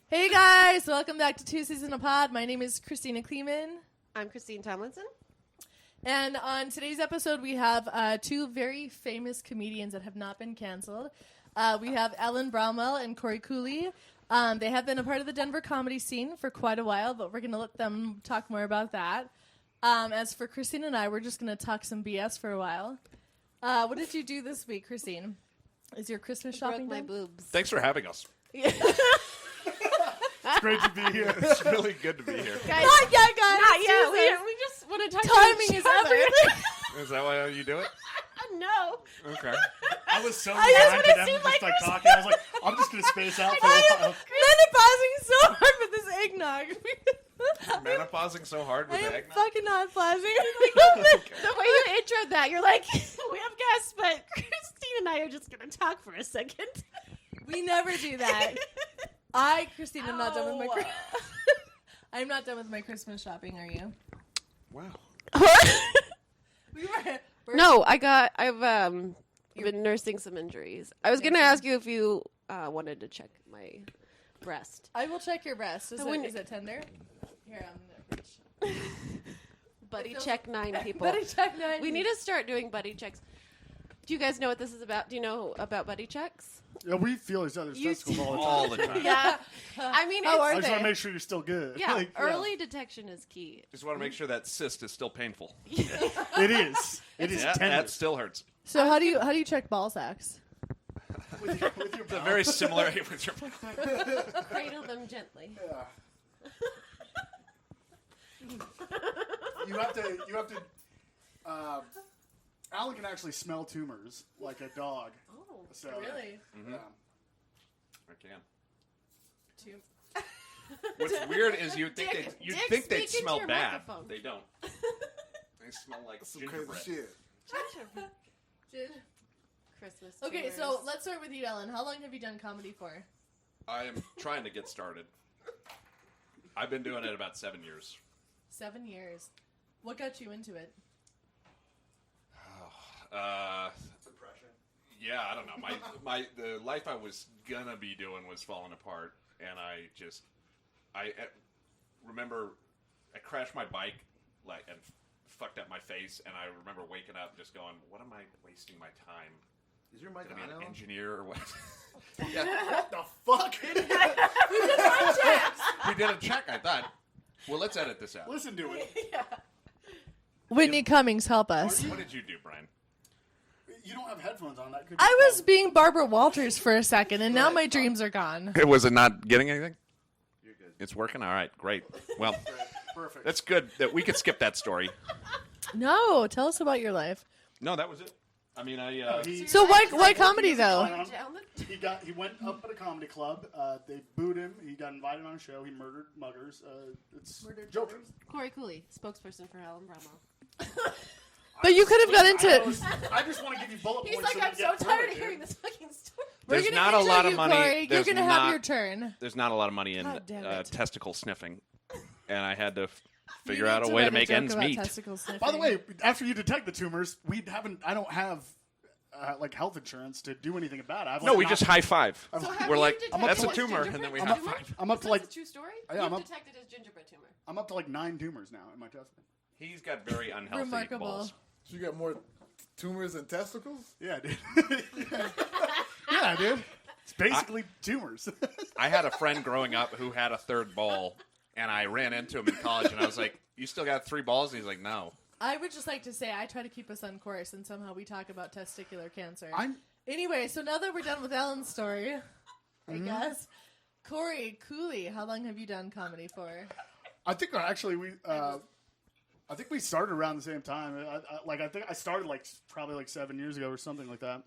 Hey guys, welcome back to Two Seasons of Pod. My name is Christina Kleeman. I'm Christine Tomlinson. And on today's episode, we have two very famous comedians that have not been canceled. We have Ellen Bromwell and Cooley. They have been a part of the Denver comedy scene for quite a while, but we're going to let them talk more about that. As for Christine and I, we're just going to talk some BS for a while. What did you do this week, Christine? Is your Christmas shopping Broke my done? boobs. Thanks for having us. It's great to be here. It's really good to be here. Guys, Not yet, guys. not yet. Jesus. We just want to talk Timing to each is other. everything. Is that why you do it? No. Okay. I was so just behind wanna to them see just like like talking. I was like, I'm just gonna space out for a while. Menopausing so hard with this eggnog. Menopausing so hard I with the am eggnog? fucking not pausing. The way you introed that, you're like, we have guests, but Christine and I are just going to talk for a second. We never do that. Christine, am not done with my. I'm not done with my Christmas shopping. Are you? Wow. No, I've been nursing some injuries. I was going to ask you if you wanted to check my breast. I will check your breast. Is when- it tender? Here, I'm gonna reach. Buddy check 9 people. Buddy check 9. We need to start doing buddy checks. Do you guys know what this is about? Do you know about buddy checks? Yeah, we feel each other's testicles all the time. All the time. Yeah. I mean, How are I just they? want to make sure you're still good. yeah, Like, early detection is key. Just want to make sure that cyst is still painful. It is. It is Yeah, tender. that still hurts. So how do you check ball sacks? with your It's a mouth. very similar with your. Cradle them gently. You have to. Alan can actually smell tumors like a dog. Oh, So, Really? Yeah. I can. What's weird is you'd think Dick, they'd speak into smell your bad. microphone. They don't. They smell like Some crazy gingerbread. shit. Christmas. Okay, tumors. so let's start with you, Ellen. How long have you done comedy for? I am trying to get started. I've been doing it about 7 years. 7 years. What got you into it? Depression. Yeah, I don't know. The life I was gonna be doing was falling apart, and I remember I crashed my bike and fucked up my face, and I remember waking up and just going, "What am I wasting my time? Is your mic To be on an now? engineer or what?" What the fuck? We did a check. I thought, well, let's edit this out. Listen to it. Whitney Cummings, help us. What did you do, Brian? You don't have headphones on. That could. I was being Barbara Walters for a second, and now my dreams are gone. Was it not getting anything? You're good. It's working. All right, great. Well, Perfect. that's good. That we could skip that story. No, tell us about your life. No, that was it. I mean, So why comedy though? He went up at a comedy club. They booed him. He got invited on a show. He murdered muggers. It's Joker. Cooley, spokesperson for Ellen Bromwell. But you could have got into. I just want to give you bullet He's points. like, I'm so tired of hearing this fucking story. We're there's gonna not a intro lot of you, money. Corey. You're There's gonna not- have your turn. There's not a lot of money in God damn it. testicle sniffing, and I had to We figure need out a to way write to make joke ends about meet. testicle sniffing. By the way, after you detect the tumors, I don't have like health insurance to do anything about it. No, we just high five. So have We're you like, detected that's a his tumor, gingerbread and then we tumor? high five. I'm up Is to that like a true story? Yeah, You've I'm up- detected his gingerbread tumor. I'm up to like 9 tumors now in my test. He's got very unhealthy Remarkable. balls. So you got more tumors than testicles? Yeah, dude. Yeah, dude. It's basically tumors. I had a friend growing up who had a third ball, and I ran into him in college, and I was like, "You still got 3 balls?" And he's like, "No." I would just like to say I try to keep us on course, and somehow we talk about testicular cancer. I'm Anyway, so now that we're done with Ellen's story, I guess. Cooley, how long have you done comedy for? I think actually I think we started around the same time. I think I started probably 7 years ago or something like that.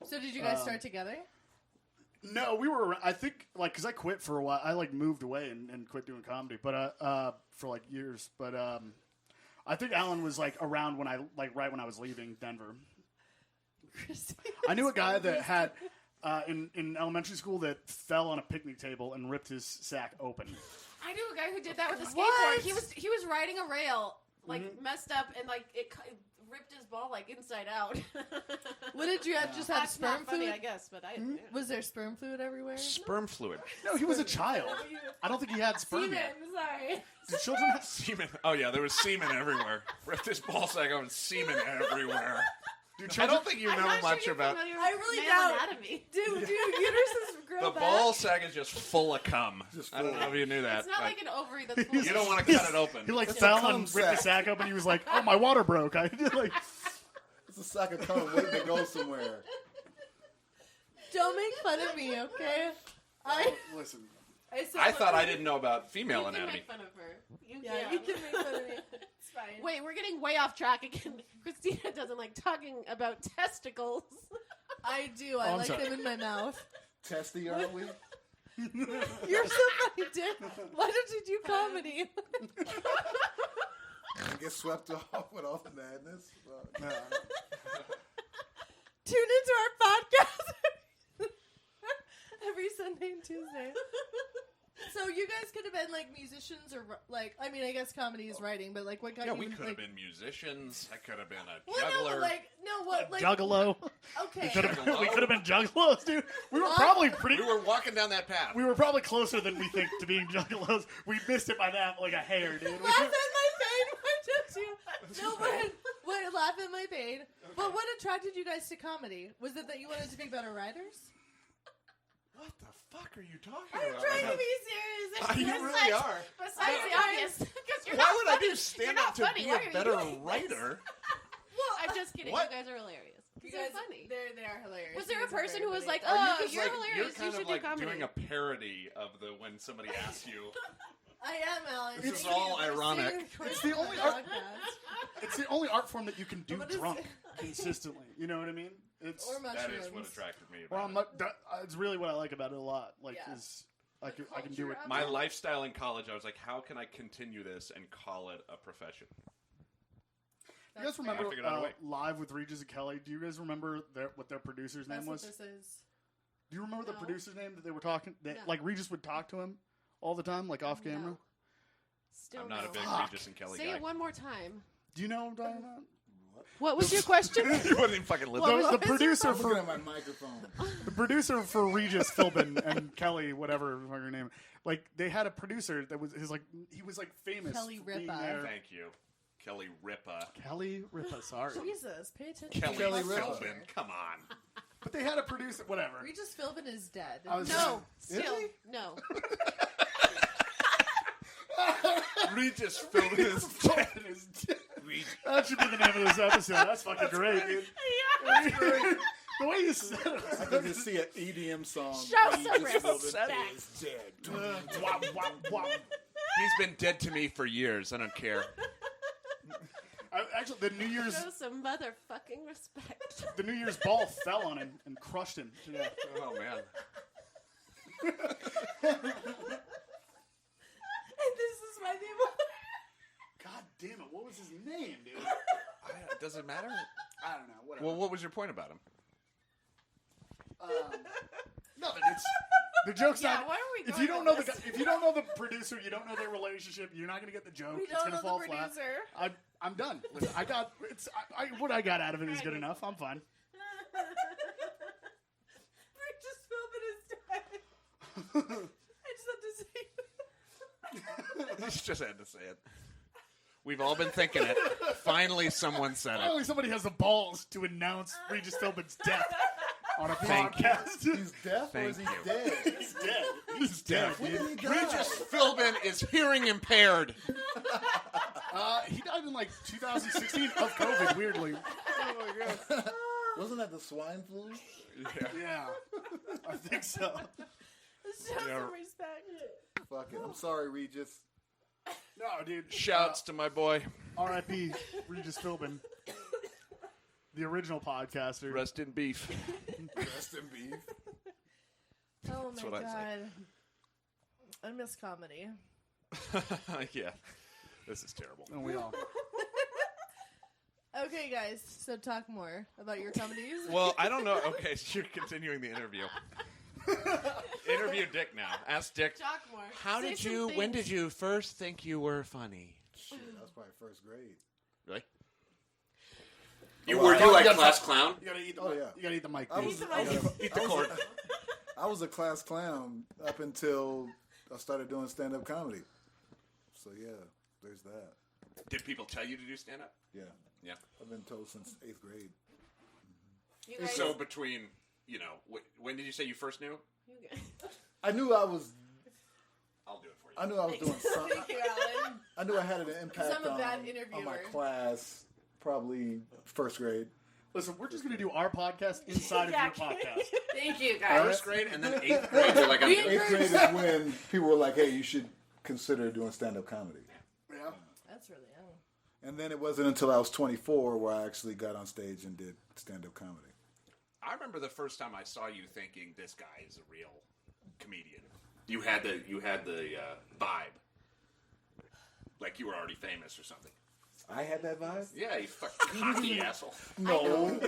So did you guys start together? No, we were. I think because I quit for a while. I moved away and quit doing comedy, but for years. But I think Alan was around when right when I was leaving Denver. I knew a guy that had in elementary school that fell on a picnic table and ripped his sack open. I knew a guy who did that with a skateboard. What? He was riding a rail, messed up, and it ripped his ball like inside out. What did you have? Just have That's sperm not funny, fluid? I guess, but I. Was there sperm fluid everywhere? Sperm fluid. No, he was a child. I don't think he had sperm Semen, yet. sorry. Did children have Semen. Oh yeah, there was semen everywhere. Ripped his ball sack off and semen everywhere. Dude, I children, don't think you know much about. I really male doubt. anatomy. Dude, uteruses grow The back. ball sack is just full of cum. Just I don't full. know if you knew that. It's not but like an ovary that's full of you don't want to cut it open. he like It's a fell cum and ripped the sack. sack up, and he was like, "Oh, my water broke." I like. It's a sack of cum waiting to go somewhere. Don't make fun of me, okay? Listen. I thought I didn't know about female You can anatomy. make fun of her. Yeah, you can make fun of me. It's fine. Wait, we're getting way off track again. Christina doesn't like talking about testicles. I do. I I'm like sorry. them in my mouth. Testy, aren't we? You're so funny, Dick. Why don't you do comedy? I get swept off with all the madness. Tune into our podcast every Sunday and Tuesday. So you guys could have been like musicians or like, I mean, I guess comedy is writing, but like what got Yeah, you we could like, have been musicians. I could have been a well, juggler. like Juggalo. okay. We could have been juggalos, dude. We were probably pretty. We were walking down that path. We were probably closer than we think to being juggalos. We missed it by that like a hair, dude. Laugh at my pain. Why don't you? No, wait, laugh at my pain. But what attracted you guys to comedy? Was it that you wanted to be better writers? What the fuck are you talking I'm about? trying to be serious. You really are. Besides the obvious, because you're Why not would I funny. do stand You're up not to funny. be Why are a you better doing this? writer? Well, I'm just kidding. What? You guys are hilarious. you They're guys, funny. They are hilarious. Was there You a guys are person very who was funny. like, Are "Oh, just you're like, hilarious. You're You kind should of do like comedy." doing a parody of the when somebody asks you. I am, Alex. This is all ironic. It's the only art. It's the only art form that you can do What is drunk it? consistently. You know what I mean? It's Or That mushrooms. is what attracted me. well, About it. it's really what I like about it a lot. Like, Yeah. is I can do it. My lifestyle in college, I was like, how can I continue this and call it a profession? You guys remember I figured out a way. Live with Regis and Kelly? Do you guys remember what their producer's That's name what was? this is. Do you remember the No. producer's name that they were talking? That No. like Regis would talk to him all the time, like off camera. No. Still I'm not a no. big Fuck. Regis and Kelly Say guy. it one more time. Do you know what I'm talking about? What was your question? You wouldn't even fucking listen. The was your producer I'm looking for at my microphone. the producer for Regis Philbin and Kelly, whatever her name. Like they had a producer that was he was like famous. Kelly for being Ripa. there. Thank you. Kelly Ripa. Kelly Ripa, sorry. Jesus, pay attention. Kelly Kelly Ripa. Philbin. Come on. But they had a producer, whatever. Regis Philbin is dead. I was No. saying- Still Is no. Regis Philbin is dead. That should be the name of this episode. That's fucking great, dude. That's great. The way you said it. I can just see an EDM song. Show Regis some Philbin respect. is dead. Wop, wop, wop. He's been dead to me for years. I don't care. Actually, the Show some motherfucking respect. New Year's ball fell on him and crushed him to death. Oh man. And this is my name. God damn it! What was his name, dude? Does it matter? I don't know. Whatever. Well, what was your point about him? Nothing. It's the joke's Yeah, not. why are we If going you don't with know this? if you don't know the producer, you don't know their relationship. You're not gonna get the joke. We It's don't gonna know fall the flat. producer. I'm done. I got it's. What I got out of it is good enough. I'm fine. Regis Philbin is dead. I just had to say You just had to say it. We've all been thinking it. Finally, someone said it. Finally, somebody has the balls to announce Regis Philbin's death on a Thank you. podcast. He's deaf or is he Thank you. dead? He's dead. He's dead. When dude. did he die? Regis Philbin is hearing impaired. He died in like 2016 of COVID. Weirdly. Wasn't that the swine flu? Yeah. Yeah, I think so. show Yeah. some respect. Fuck it. I'm sorry, Regis. No, dude. Shouts to my boy. R.I.P. Regis Philbin, the original podcaster. Rest in beef. Rest in beef. Oh That's my what I say. god. I miss comedy. Yeah. This is terrible. And we all. Okay, guys, so talk more about your comedies. Well, I don't know. Okay, so you're continuing the interview. Interview Dick now. Ask Dick. Talk more. How Say did some you? When things. did you first think you were funny? Shit, that was probably first grade. Really? Were you like class clown? You gotta eat the Oh, mic. yeah. You gotta eat the mic. I dude. was, Eat the cord. I was a class clown up until I started doing stand-up comedy. So yeah, there's that. Did people tell you to do stand up? Yeah, Yeah. I've been told since 8th grade. You guys, So between, when did you say you first knew? you guys. I knew I was I'll do it for you. I knew I was doing something. Thank you, Alan. I knew I had an impact I'm a bad on my interviewer. class, probably first grade. Listen, we're just gonna do our podcast inside of your podcast. Thank you, guys. First grade and then 8th grade. You're like, I'm doing 8th grade is when people were like, "Hey, you should consider doing stand-up comedy." Yeah. That's really young. And then it wasn't until I was 24 where I actually got on stage and did stand-up comedy. I remember the first time I saw you thinking this guy is a real comedian. You had the vibe, like you were already famous or something. I had that vibe? Yeah, you fucking cocky asshole. No.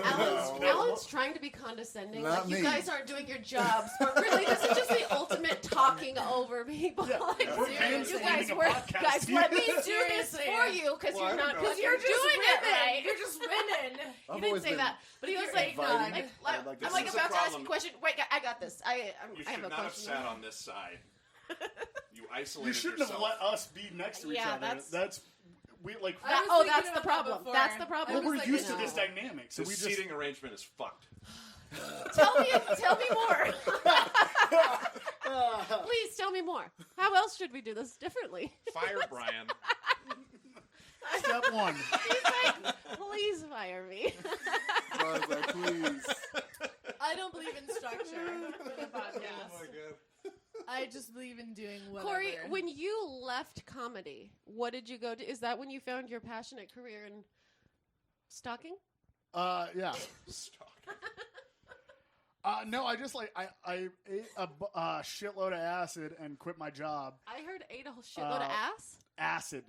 Alan's trying to be condescending. Not Like, you me. guys aren't doing your jobs. But really, this is just the ultimate talking over people. Like, we're seriously, you guys, mansplaining a work. podcast Guys, to let you. me do this Seriously. for you because Well, I you're don't not, know. because you're doing it right. You're just winning. He I've didn't always say been that, but he was like, inviting. like, I'd like to I'm see like this. about to ask you Problem. a question. Wait, I got this. I You have should a not have question. sat on this side. You isolated You shouldn't yourself. have let us be next to each Yeah, other. that's- We like. I was Oh, thinking that's the about that problem. before. That's the problem. I Well, was we're like, used to no. this dynamic, so The we just. seating arrangement is fucked. Tell me more. Please tell me more. How else should we do this differently? Fire Brian. Step one. He's like, please fire me. I was like, please. I don't believe in structure for the podcast. god. I just believe in doing whatever. Corey, when you left comedy, what did you go to? Is that when you found your passionate career in stalking? Yeah. Stop. No, I just I ate a shitload of acid and quit my job. I heard ate a whole shitload of ass. Acid.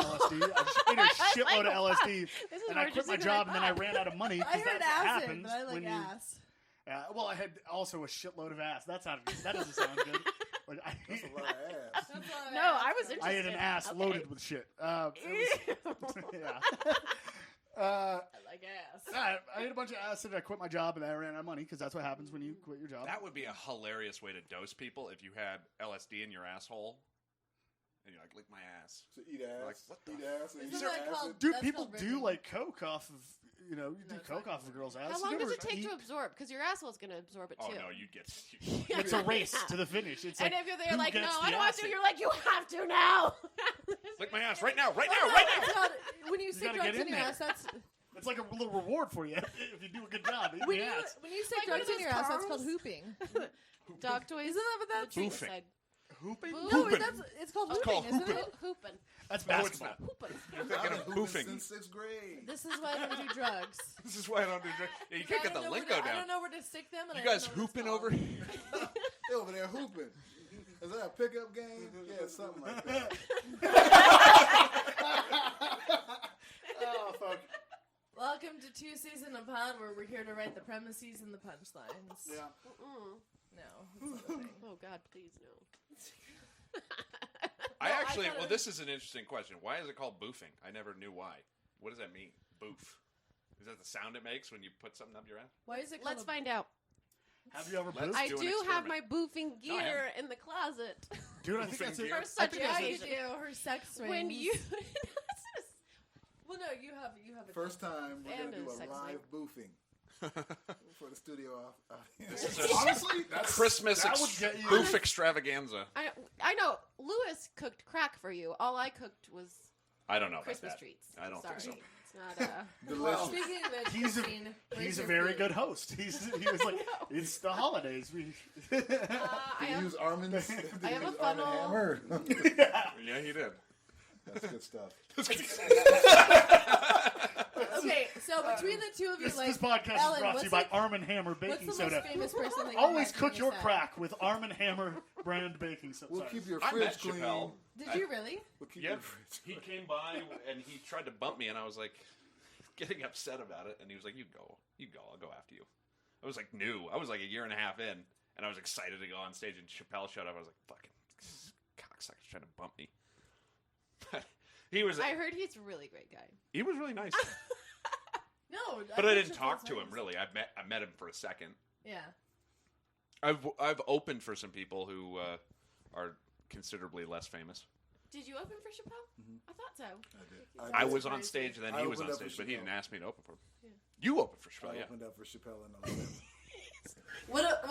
LSD. I just ate a shitload of Like, LSD, This is and more I quit my interesting than job, and then I thought. ran out of money. I 'cause heard that's what acid, happens but I like when you. ass. Well, I had also a shitload of ass. That doesn't sound good. Like, That's a lot of ass. That's a lot of No, ass. I was interested. I had an ass Okay. loaded with shit. It was, yeah. I like ass. I ate a bunch of acid. I quit my job, and I ran out of money because that's what happens when you quit your job. That would be a hilarious way to dose people if you had LSD in your asshole. And you're like, lick my ass. So eat ass. Like, what the eat ass. And Isn't eat that acid. called- Dude, That's people called do ripping. like coke off of, you do it's coke not off of a girl's ass. How You long does never it take eat- to absorb? Because your asshole's going to absorb it Oh too. no, you get. It's a race Yeah. to the finish. It's And like, if you're there who like, no, gets I the don't want to, acid? you're like, you have to now. Lick my ass right now, right Oh, now, no, right now. it's not, when you stick gotta drugs get in in your there. ass, that's It's like a little reward for you if you do a good job. Eat when the you ass. when you stick Like one of drugs in those your ass. That's called cars? hooping. Dog toys. Isn't that what that's? The Boofing. side. Hooping? Boo- No, Hooping. that's it's called Oh, hooping, called isn't hooping. it? Hooping. That's No, it's basketball. not. Hooping. You're I've thinking been of hooping boofing. since 6th grade. This is why I don't do drugs. This is why I don't do drugs. Yeah, you I can't get don't the know where lingo to- I down. don't know where to stick them. And You I don't guys know what it's hooping called. over here? They over there hooping. Is that a pickup game? Yeah, something like that. Oh, fuck. Welcome to Two C's in a Pod, where we're here to write the premises and the punchlines. Yeah. No, that's not a thing. Oh, God, please no. I No, I actually, thought well, it- this is an interesting question. Why is it called boofing? I never knew why. What does that mean? Boof. Is that the sound it makes when you put something up your ass? Why is it called? Let's find out. Have you ever Let's boofed? I do an do have my experiment. boofing No, I gear in the closet. Dude, I think Boofing that's it. gear. For such Yeah, you occasion. do. Her sex swings. When you... Well, no, you have a First time we're And going to a do a sex live boofing for the studio audience. This is a Honestly, that's Christmas that would get you. boof extravaganza. I know. Lewis cooked crack for you. All I cooked was I don't know about Christmas that. treats. I don't Sorry. think so. It's not, Delicious. Speaking of which, He's a Christine, where's he's a your very food? good host. He was like, it's the holidays. We I Did you have, use Armin's? Did I you have a use Armin funnel. Hammer? Yeah, he did. That's good stuff. Okay, so between the two of you, this like, podcast Ellen, is brought to what's you by the- Arm & Hammer what's baking the soda. most famous person that you Always met cook during your a set? crack with Arm & Hammer brand baking soda. We'll Sorry. keep your I fridge met clean. Chappelle. Did you really? We'll keep Yeah, your fridge he clean. came by and he tried to bump me, and I was like, getting upset about it. And he was like, "You go, I'll go after you." I was like, new. I was like a year and a half in, and I was excited to go on stage. And Chappelle showed up. I was like, "Fucking cocksucker's trying to bump me." But he was I heard he's a really great guy. he was really nice. No, But I think didn't talk to Chappelle's him nice. really. I met him for a second. Yeah. I've opened for some people who are considerably less famous. Did you open for Chappelle? I thought so. I did. I That's was on crazy. stage and then I he was opened on up for stage, but he Chappelle. didn't ask me to open for him. Yeah. You opened for Chappelle, I yeah. opened up for Chappelle in Alabama. What about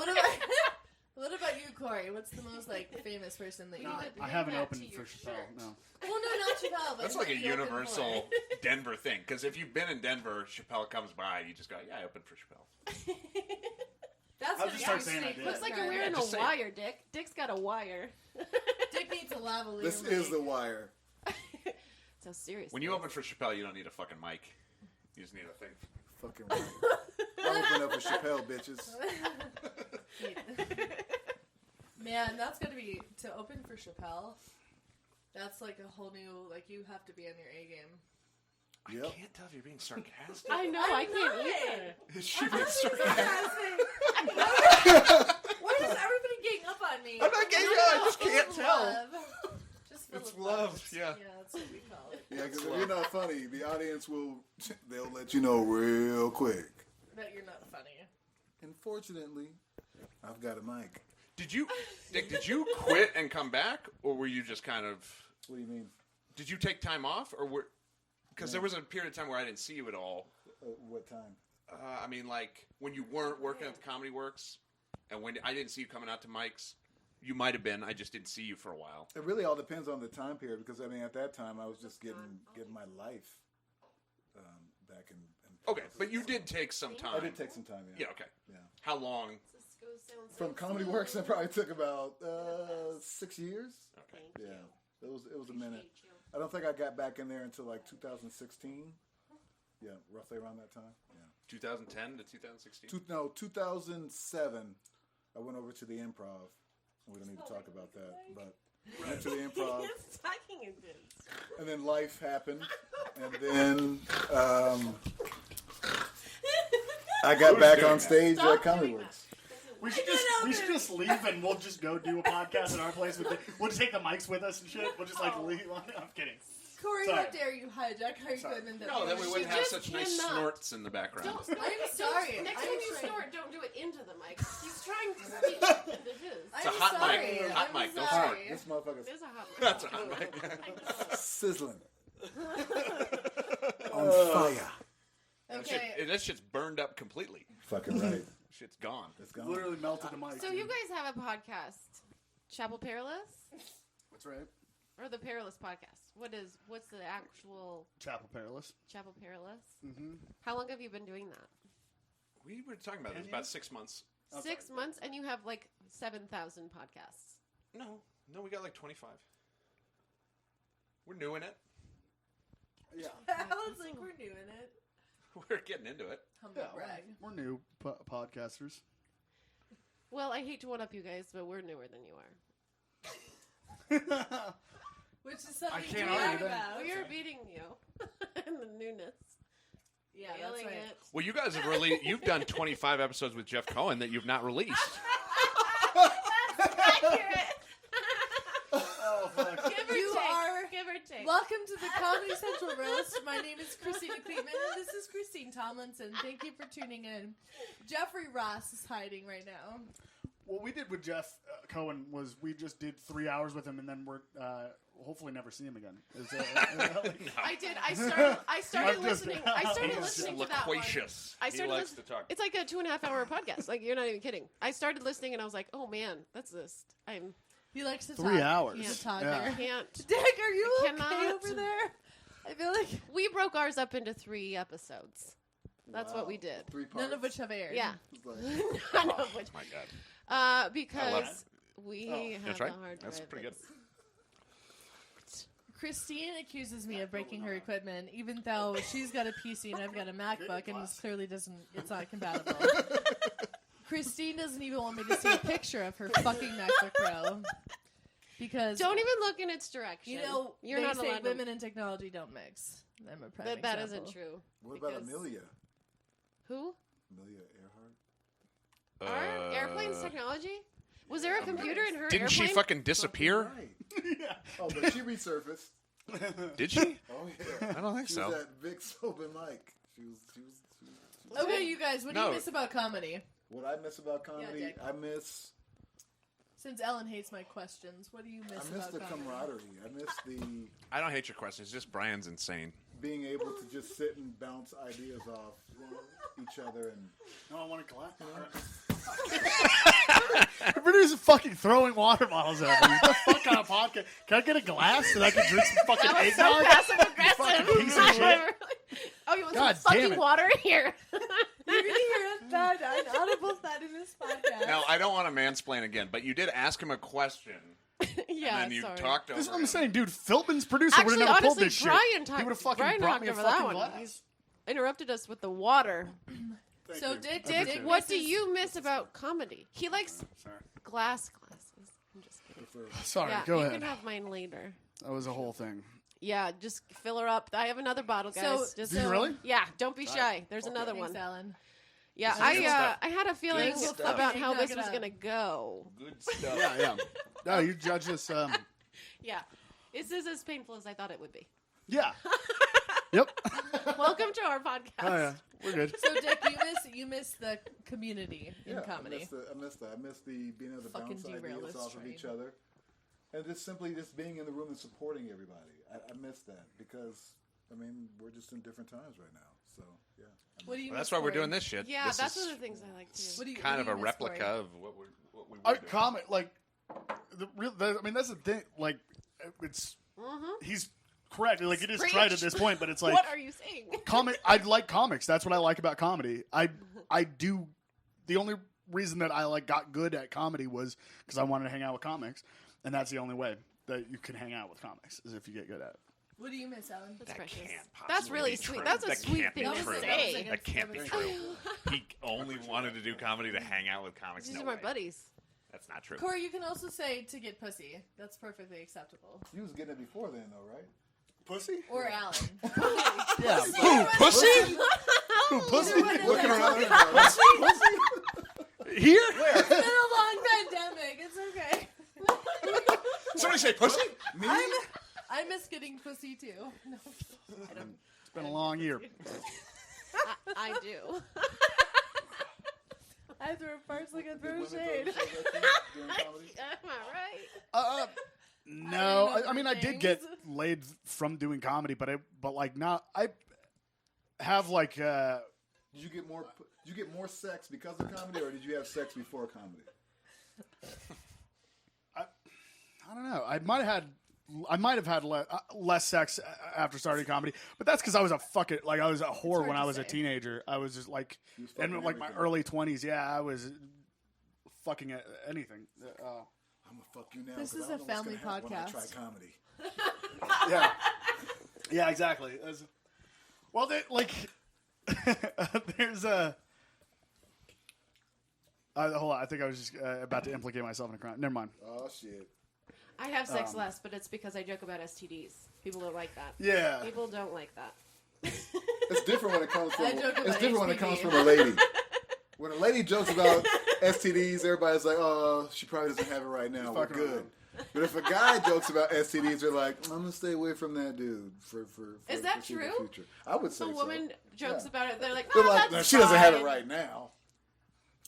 what about you, Corey? What's the most famous person that you No, did? I haven't that opened to for your Chappelle. shirt. No. Well, no, not Chappelle. But That's who like a did you open universal for? Denver thing. Because if you've been in Denver, Chappelle comes by, you just go, yeah, I opened for Chappelle. That's I'll what just start you saying I snake did. foot Looks like guy. you're wearing just a say it. wire, Dick. Dick's got a wire. Dick needs a lavalier. This is The Wire. So serious. When you open for Chappelle, you don't need a fucking mic. You just need a thing. Fucking right. I opened up for Chappelle, bitches. Man, that's gonna be to open for Chappelle. That's like a whole new. You have to be on your A game. Yep. I can't tell if you're being sarcastic. I know, I can't either. Is she being sarcastic? Why is everybody getting up on me? I'm not getting up, I just Full can't of tell. love. Just full It's of love, yeah. Yeah, that's what we call it. Yeah, because if you're not funny, the audience they'll let you know real quick. That you're not funny. And fortunately, I've got a mic. Dick, did you quit and come back, or were you just kind of? What do you mean? Did you take time off, or were? Because there was a period of time where I didn't see you at all. What time? I mean, like when you weren't working at the Comedy Works, and when I didn't see you coming out to mics, you might have been. I just didn't see you for a while. It really all depends on the time period because at that time I was just getting my life back in. Okay, but you did take some time. I did take some time. Yeah. Okay. Yeah. How long? From Comedy Works, it probably took about 6 years. Okay. Yeah, it was a minute. I don't think I got back in there until like 2016. Yeah, roughly around that time. Yeah. 2010 to 2016. 2007. I went over to the Improv. We don't need to talk about that, but went to the Improv, and then life happened, and then I got back on stage at Comedy Works. We should just leave and we'll just go do a podcast at our place. We'll just take the mics with us and shit. We'll just leave. I'm kidding. Corey, Sorry. how dare you hijack our equipment? No, then we wouldn't have just such nice cannot. snorts in the background. I'm sorry. Next I'm time you sorry. snort, don't do it into the mic. He's trying to speak into his. It's a I'm hot sorry. mic. Hot I'm mic. Don't sorry. snort. This motherfucker's There's a hot mic. That's a hot mic. sizzling. On fire. Okay. That shit's burned up completely. Fucking right. Shit's gone. It's gone. Literally melted the mic. So you guys have a podcast, Chapel Perilous, That's right. or the Perilous podcast? What's the actual Chapel Perilous. Chapel Perilous? Mm-hmm. How long have you been doing that? We were talking about this about 6 months. 6 months, and you have like 7,000 podcasts. No, we got like 25. We're new in it. Yeah. Alan's like, we're doing it. We're getting into it. Humble brag. We're new podcasters. Well, I hate to one up you guys, but we're newer than you are. Which is something I can't to brag argue that. about. We are beating you in the newness. Yeah, that's Nailing right. it. Well, you guys have you've done 25 episodes with Jeff Cohen that you've not released. Accurate. Oh, fuck. Give or You take. are- Give or take. Welcome to the Comedy Central Roast. My name is Christina Kleitman, and this is Christine Tomlinson. Thank you for tuning in. Jeffrey Ross is hiding right now. What we did with Jeff Cohen was we just did 3 hours with him, and then we're hopefully never see him again. I did. I started I'm just- listening. I started I'm listening to that one. Loquacious. I He started likes listening. to talk. It's like a 2.5 hour podcast. Like, you're not even kidding. I started listening and I was like, oh man, that's this. He likes to 3 talk. hours. He's a talker. Yeah. Can't. Dick, are you I okay cannot. over there? I feel like We broke ours up into 3 episodes. That's what we did. 3 parts. none of which have aired. Yeah. It's like, None of which. My God. Because we have That's right. the hard That's drive. pretty good. Christine accuses me of breaking her equipment, even though she's got a PC and I've got a MacBook, and this clearly it's not compatible. Christine doesn't even want me to see a picture of her fucking MacBook Pro. Because Don't even look in its direction. you know, you're they not say allowed women in technology don't mix. I'm a prime to. That example. isn't true. what about Because- Amelia? Who? Amelia Earhart? Are airplanes technology? Was there a computer in her Didn't airplane? she fucking disappear? Right. Oh, but she resurfaced. Did she? Oh yeah. I don't think She so. was at Vic's open mic. She was Okay, you guys, what do you miss about comedy? What I miss about comedy, Dick. I miss Since Ellen hates my questions, what do you miss I miss about the comedy? camaraderie. I miss the I don't hate your questions. Just Brian's insane. being able to just sit and bounce ideas off each other and No, I want a glass. The producer's fucking throwing water bottles at me. What the fuck kind of podcast? Can I get a glass so that I can drink some fucking That was so eggnog? passive Fucking aggressive. piece of shit. Oh, you want God some damn fucking it. water here? You're gonna hear a thud, an audible thud in this podcast. Now, I don't want to mansplain again, but you did ask him a question, Yeah, and then you sorry. talked over This is what I'm him. saying, dude. Philbin's producer would Actually, have never pulled honestly, this Brian shit. talked. He would have fucking Brian brought talked me a over fucking that one. glass. He's interrupted us with the water. thank So you. Dick, I appreciate Dick, it. What do you miss about comedy? He likes Sorry. glasses. I'm just kidding. Sorry, Yeah, go you ahead. can have mine later. That was a whole thing. Yeah, just fill her up. I have another bottle, guys. So- just, Do you really? Yeah, don't be shy. There's another Thanks, one. Alan. Yeah, Good stuff. I had a feeling Good stuff. about how Knock this it was out. gonna go. Good stuff. Yeah, yeah. No, you judge this. Yeah, this is as painful as I thought it would be. Yeah. Yep. Welcome to our podcast. Oh yeah, we're good. So Dick, you miss the community in Yeah, comedy. I miss that. I miss the being able to Fucking bounce derail ideas this off of train. each other, and just simply just being in the room and supporting everybody. I miss that because I mean we're just in different times right now. So yeah, What do you? Well, miss, that's why we're Corey? doing this shit. Yeah, This that's is one of the things I like too. What do you? kind what of do a you miss, replica Corey? of what we were I doing. comment like I mean that's the thing. Like it's he's correct. Like it is Preach. trite at this point, but it's like What are you saying? I like comics. That's what I like about comedy. I do. The only reason that I got good at comedy was because I wanted to hang out with comics, and that's the only way that you can hang out with comics is if you get good at it. What do you miss, Alan? That's That precious. can't possibly That's really be sweet. true. That's a That sweet can't be thing to true. say. That can't be true. He only wanted to do comedy to hang out with comics. These No are my way. buddies. That's not true. Corey, you can also say to get pussy. That's perfectly acceptable. you was getting it before then, though, right? Pussy? Or Alan. Yeah. Who? Pussy? Who, pussy? Either one is Looking acceptable. around. Here? It's been a long pandemic. It's okay. Somebody say pussy? Me? I miss getting pussy too. No. It's been a long year. I do. I threw a farce like I threw a Women shade. throw themselves like that during comedy? Am I right? No, I mean I did things. get laid from doing comedy, but not. I have Did you get more sex because of comedy, or did you have sex before comedy? I don't know. I might have had less sex after starting comedy, but that's because I was a I was a whore hard when I to was a say. teenager. I was just You was fucking in my everything. early 20s. Yeah, I was fucking anything. I'm gonna fuck you now. This 'cause is I a don't know what's family gonna happen when I try podcast. comedy. Yeah, yeah, exactly. Well, there's a. Hold on, I think I was just about to implicate myself in a crime. Never mind. Oh shit. I have sex less, but it's because I joke about STDs. People don't like that. Yeah. People don't like that. It's different when it comes from. I joke It's about different when it HPV. comes from a lady. When a lady jokes about STDs, everybody's like, "Oh, she probably doesn't have it right now. We're fucking good." around. But if a guy jokes about STDs, they're like, "I'm gonna stay away from that dude for Is that foreseeable true? Future. I would say A woman jokes Yeah. about it. They're like, They're oh, like, that's "No, she doesn't have it fine. right now.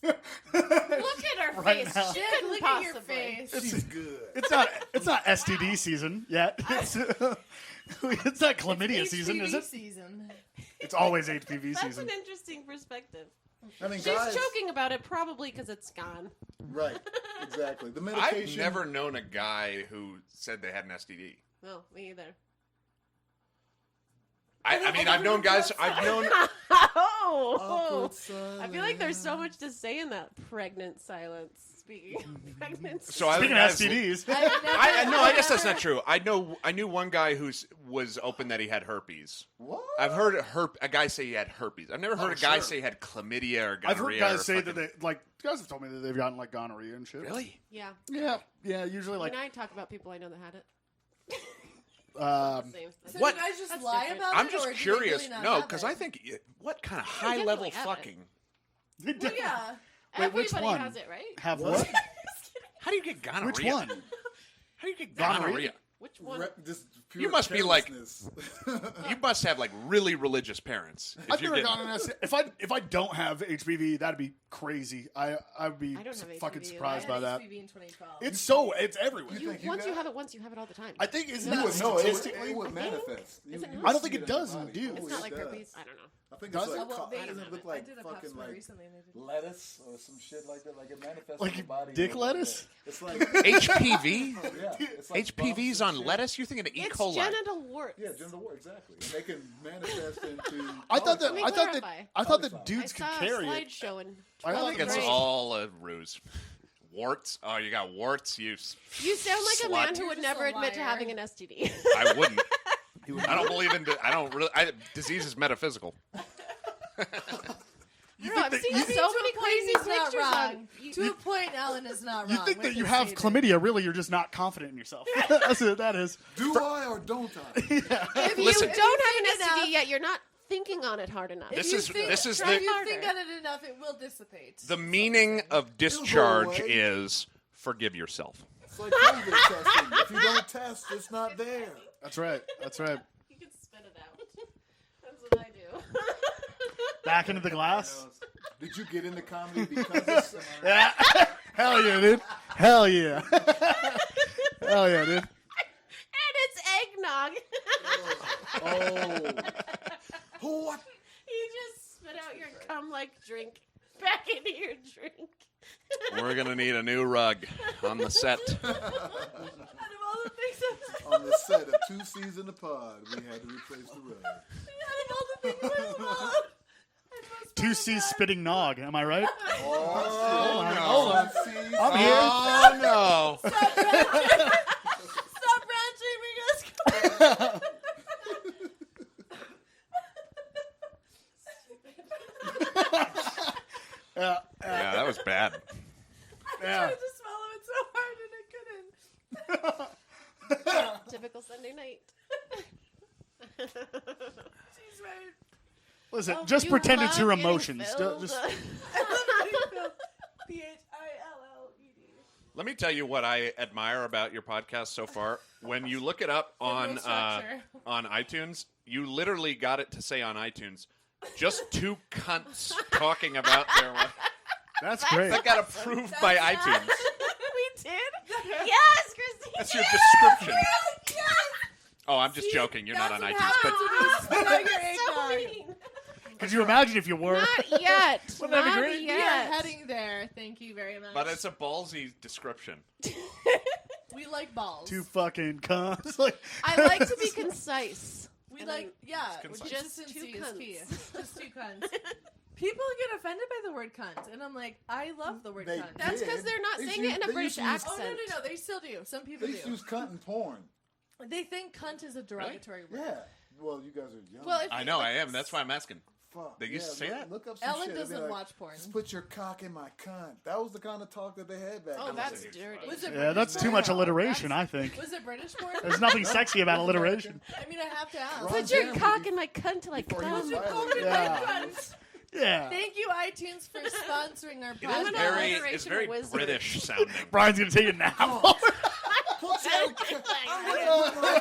Look at her Right face. now. She Dick, couldn't look at your possibly. face. She's good." It's not STD season yet. It's not chlamydia season, HPV is it? season. It's always HPV That's season. an interesting perspective. I mean, She's guys, joking about it probably because it's gone. right? Exactly. The I've medication. never known a guy who said they had an STD. No, me either. I mean, I've known guys. I've known. Oh, Awkward I feel like there's so much to say in that pregnant silence. Speaking of pregnancy. So I Speaking of guys, STDs, I guess that's not true. I knew one guy who was open that he had herpes. What? I've heard a guy say he had herpes. I've never heard a guy sure. say he had chlamydia or gonorrhea. I've heard guys or say fucking- that guys have told me that they've gotten gonorrhea and shit. Really? Yeah. Yeah. Usually When I talk about people I know that had it. um, Same. So What? do you guys just That's lie different. about I'm it? just or do they curious. really not No, have because it? I think what kind of high level definitely have it. fucking? Well, yeah. Wait, which Everybody one? has it, right? have what? How do you get gonorrhea? Which one? How do you get Gonorrhea? gonorrhea? Which just pure You must be like- carelessness. You must have like really religious parents. If I've you're never getting- gotten an STD. If I don't have HPV, that'd be crazy. I'd be I don't have fucking HPV. surprised I by had that. HPV in 2012. It's everywhere. think you Once got you it? have it once, you have it all the time. I think isn't No. that You would know. statistically? It would manifest. Is it You not? would I don't see think it in your does, body. dude. It's Oh, not it like does. herpes. I don't know. I think Does it's it? like, Well, doesn't it look I like did a pap fucking smear like recently. And they did. lettuce or some shit like that? Like it manifests Like in the body. dick like lettuce? that. It's like HPV? yeah, it's like HPV's bumps on and shit. lettuce? You're thinking of E. It's coli. genital warts. Yeah, genital war, exactly. And they can manifest into. I thought that Let me I thought clarify. that I dudes I could saw carry a it. slideshow and I I thought think that it's great. all a ruse. Warts? Oh, you got warts? You sound like a slut. man who You're would just never a admit to liar. having an STD. I wouldn't. I don't believe in. I don't really. Disease is metaphysical. Bro, I've seen I think so to many a point crazy he's not pictures on. wrong. To a point, Alan is not You wrong. think with that you this have statement. chlamydia? Really, you're just not confident in yourself. That's what that is. Do I or don't I? If you Listen. don't think have an enough- STD yet, you're not thinking on it hard enough. This If you is- think- this is if the- you think on it enough, it will dissipate. The meaning of discharge away. is forgive yourself. It's like COVID testing. If you don't test, it's not there. That's right. That's right. You can spit it out. That's what I do. Back into the glass. Did you get into comedy because of Yeah. Hell yeah, dude. Hell yeah. Hell yeah, dude. And it's eggnog. Oh, what? You just spit out your cum-like drink back into your drink. We're gonna need a new rug on the set. Out of all the things On the set of 2 Seasons of Pod, we had to replace the rug. out of all the things I love, I must 2C spitting nog. Am I right? Oh, Hold on. I'm here. Oh no! stop brand shaming us. Yeah. Yeah, that was bad. I Yeah. tried to swallow it so hard and I couldn't. Typical Sunday night. She's right. Listen, Oh, just you pretend it's love your getting emotions. filled. Just I love getting filled. Philled. Let me tell you what I admire about your podcast so far. When you look it up on no structure. on iTunes, you literally got it to say on iTunes, just 2 cunts talking about their life. that's great. That got approved by iTunes. We did? Yes, Christine. That's your description. Yes! Oh, I'm just joking. You're not on That's iTunes, what but happens when you spit out your So eggnog. mean. Could you imagine if you were? Not yet. Wouldn't that be Not great? We are yet. heading there. Thank you very much. but it's a ballsy description. We like balls. 2 fucking cunts. Like, I like to be concise. We like, yeah, concise. just Just 2 is key. cunts. Just 2 cunts. People get offended by the word cunt, and I'm like, I love the word They cunt. That's because they're not They saying use- it in a they British used to use- Oh, accent. no, they still do. Some people They do. just use cunt and porn. They think cunt is a derogatory word. Yeah. Well, you guys are young. Well, if I know, I am. That's why I'm asking. Fuck. They used to say that? Look up some Ellen shit. They'd be doesn't like, watch porn. Just put your cock in my cunt. That was the kind of talk that they had back Oh, then. that's dirty. Was it yeah, that's British too porn? much alliteration, I think. Was it British porn? There's nothing sexy about alliteration. I mean, I have to ask. Ron Put your Jeremy cock in my cunt till I before he come. was Put your violent. cock in my Yeah. cunt. Yeah. Thank you, iTunes, for sponsoring our It is podcast. very, alliteration it's very wizard. British sounding. Brian's gonna take a nap. Put your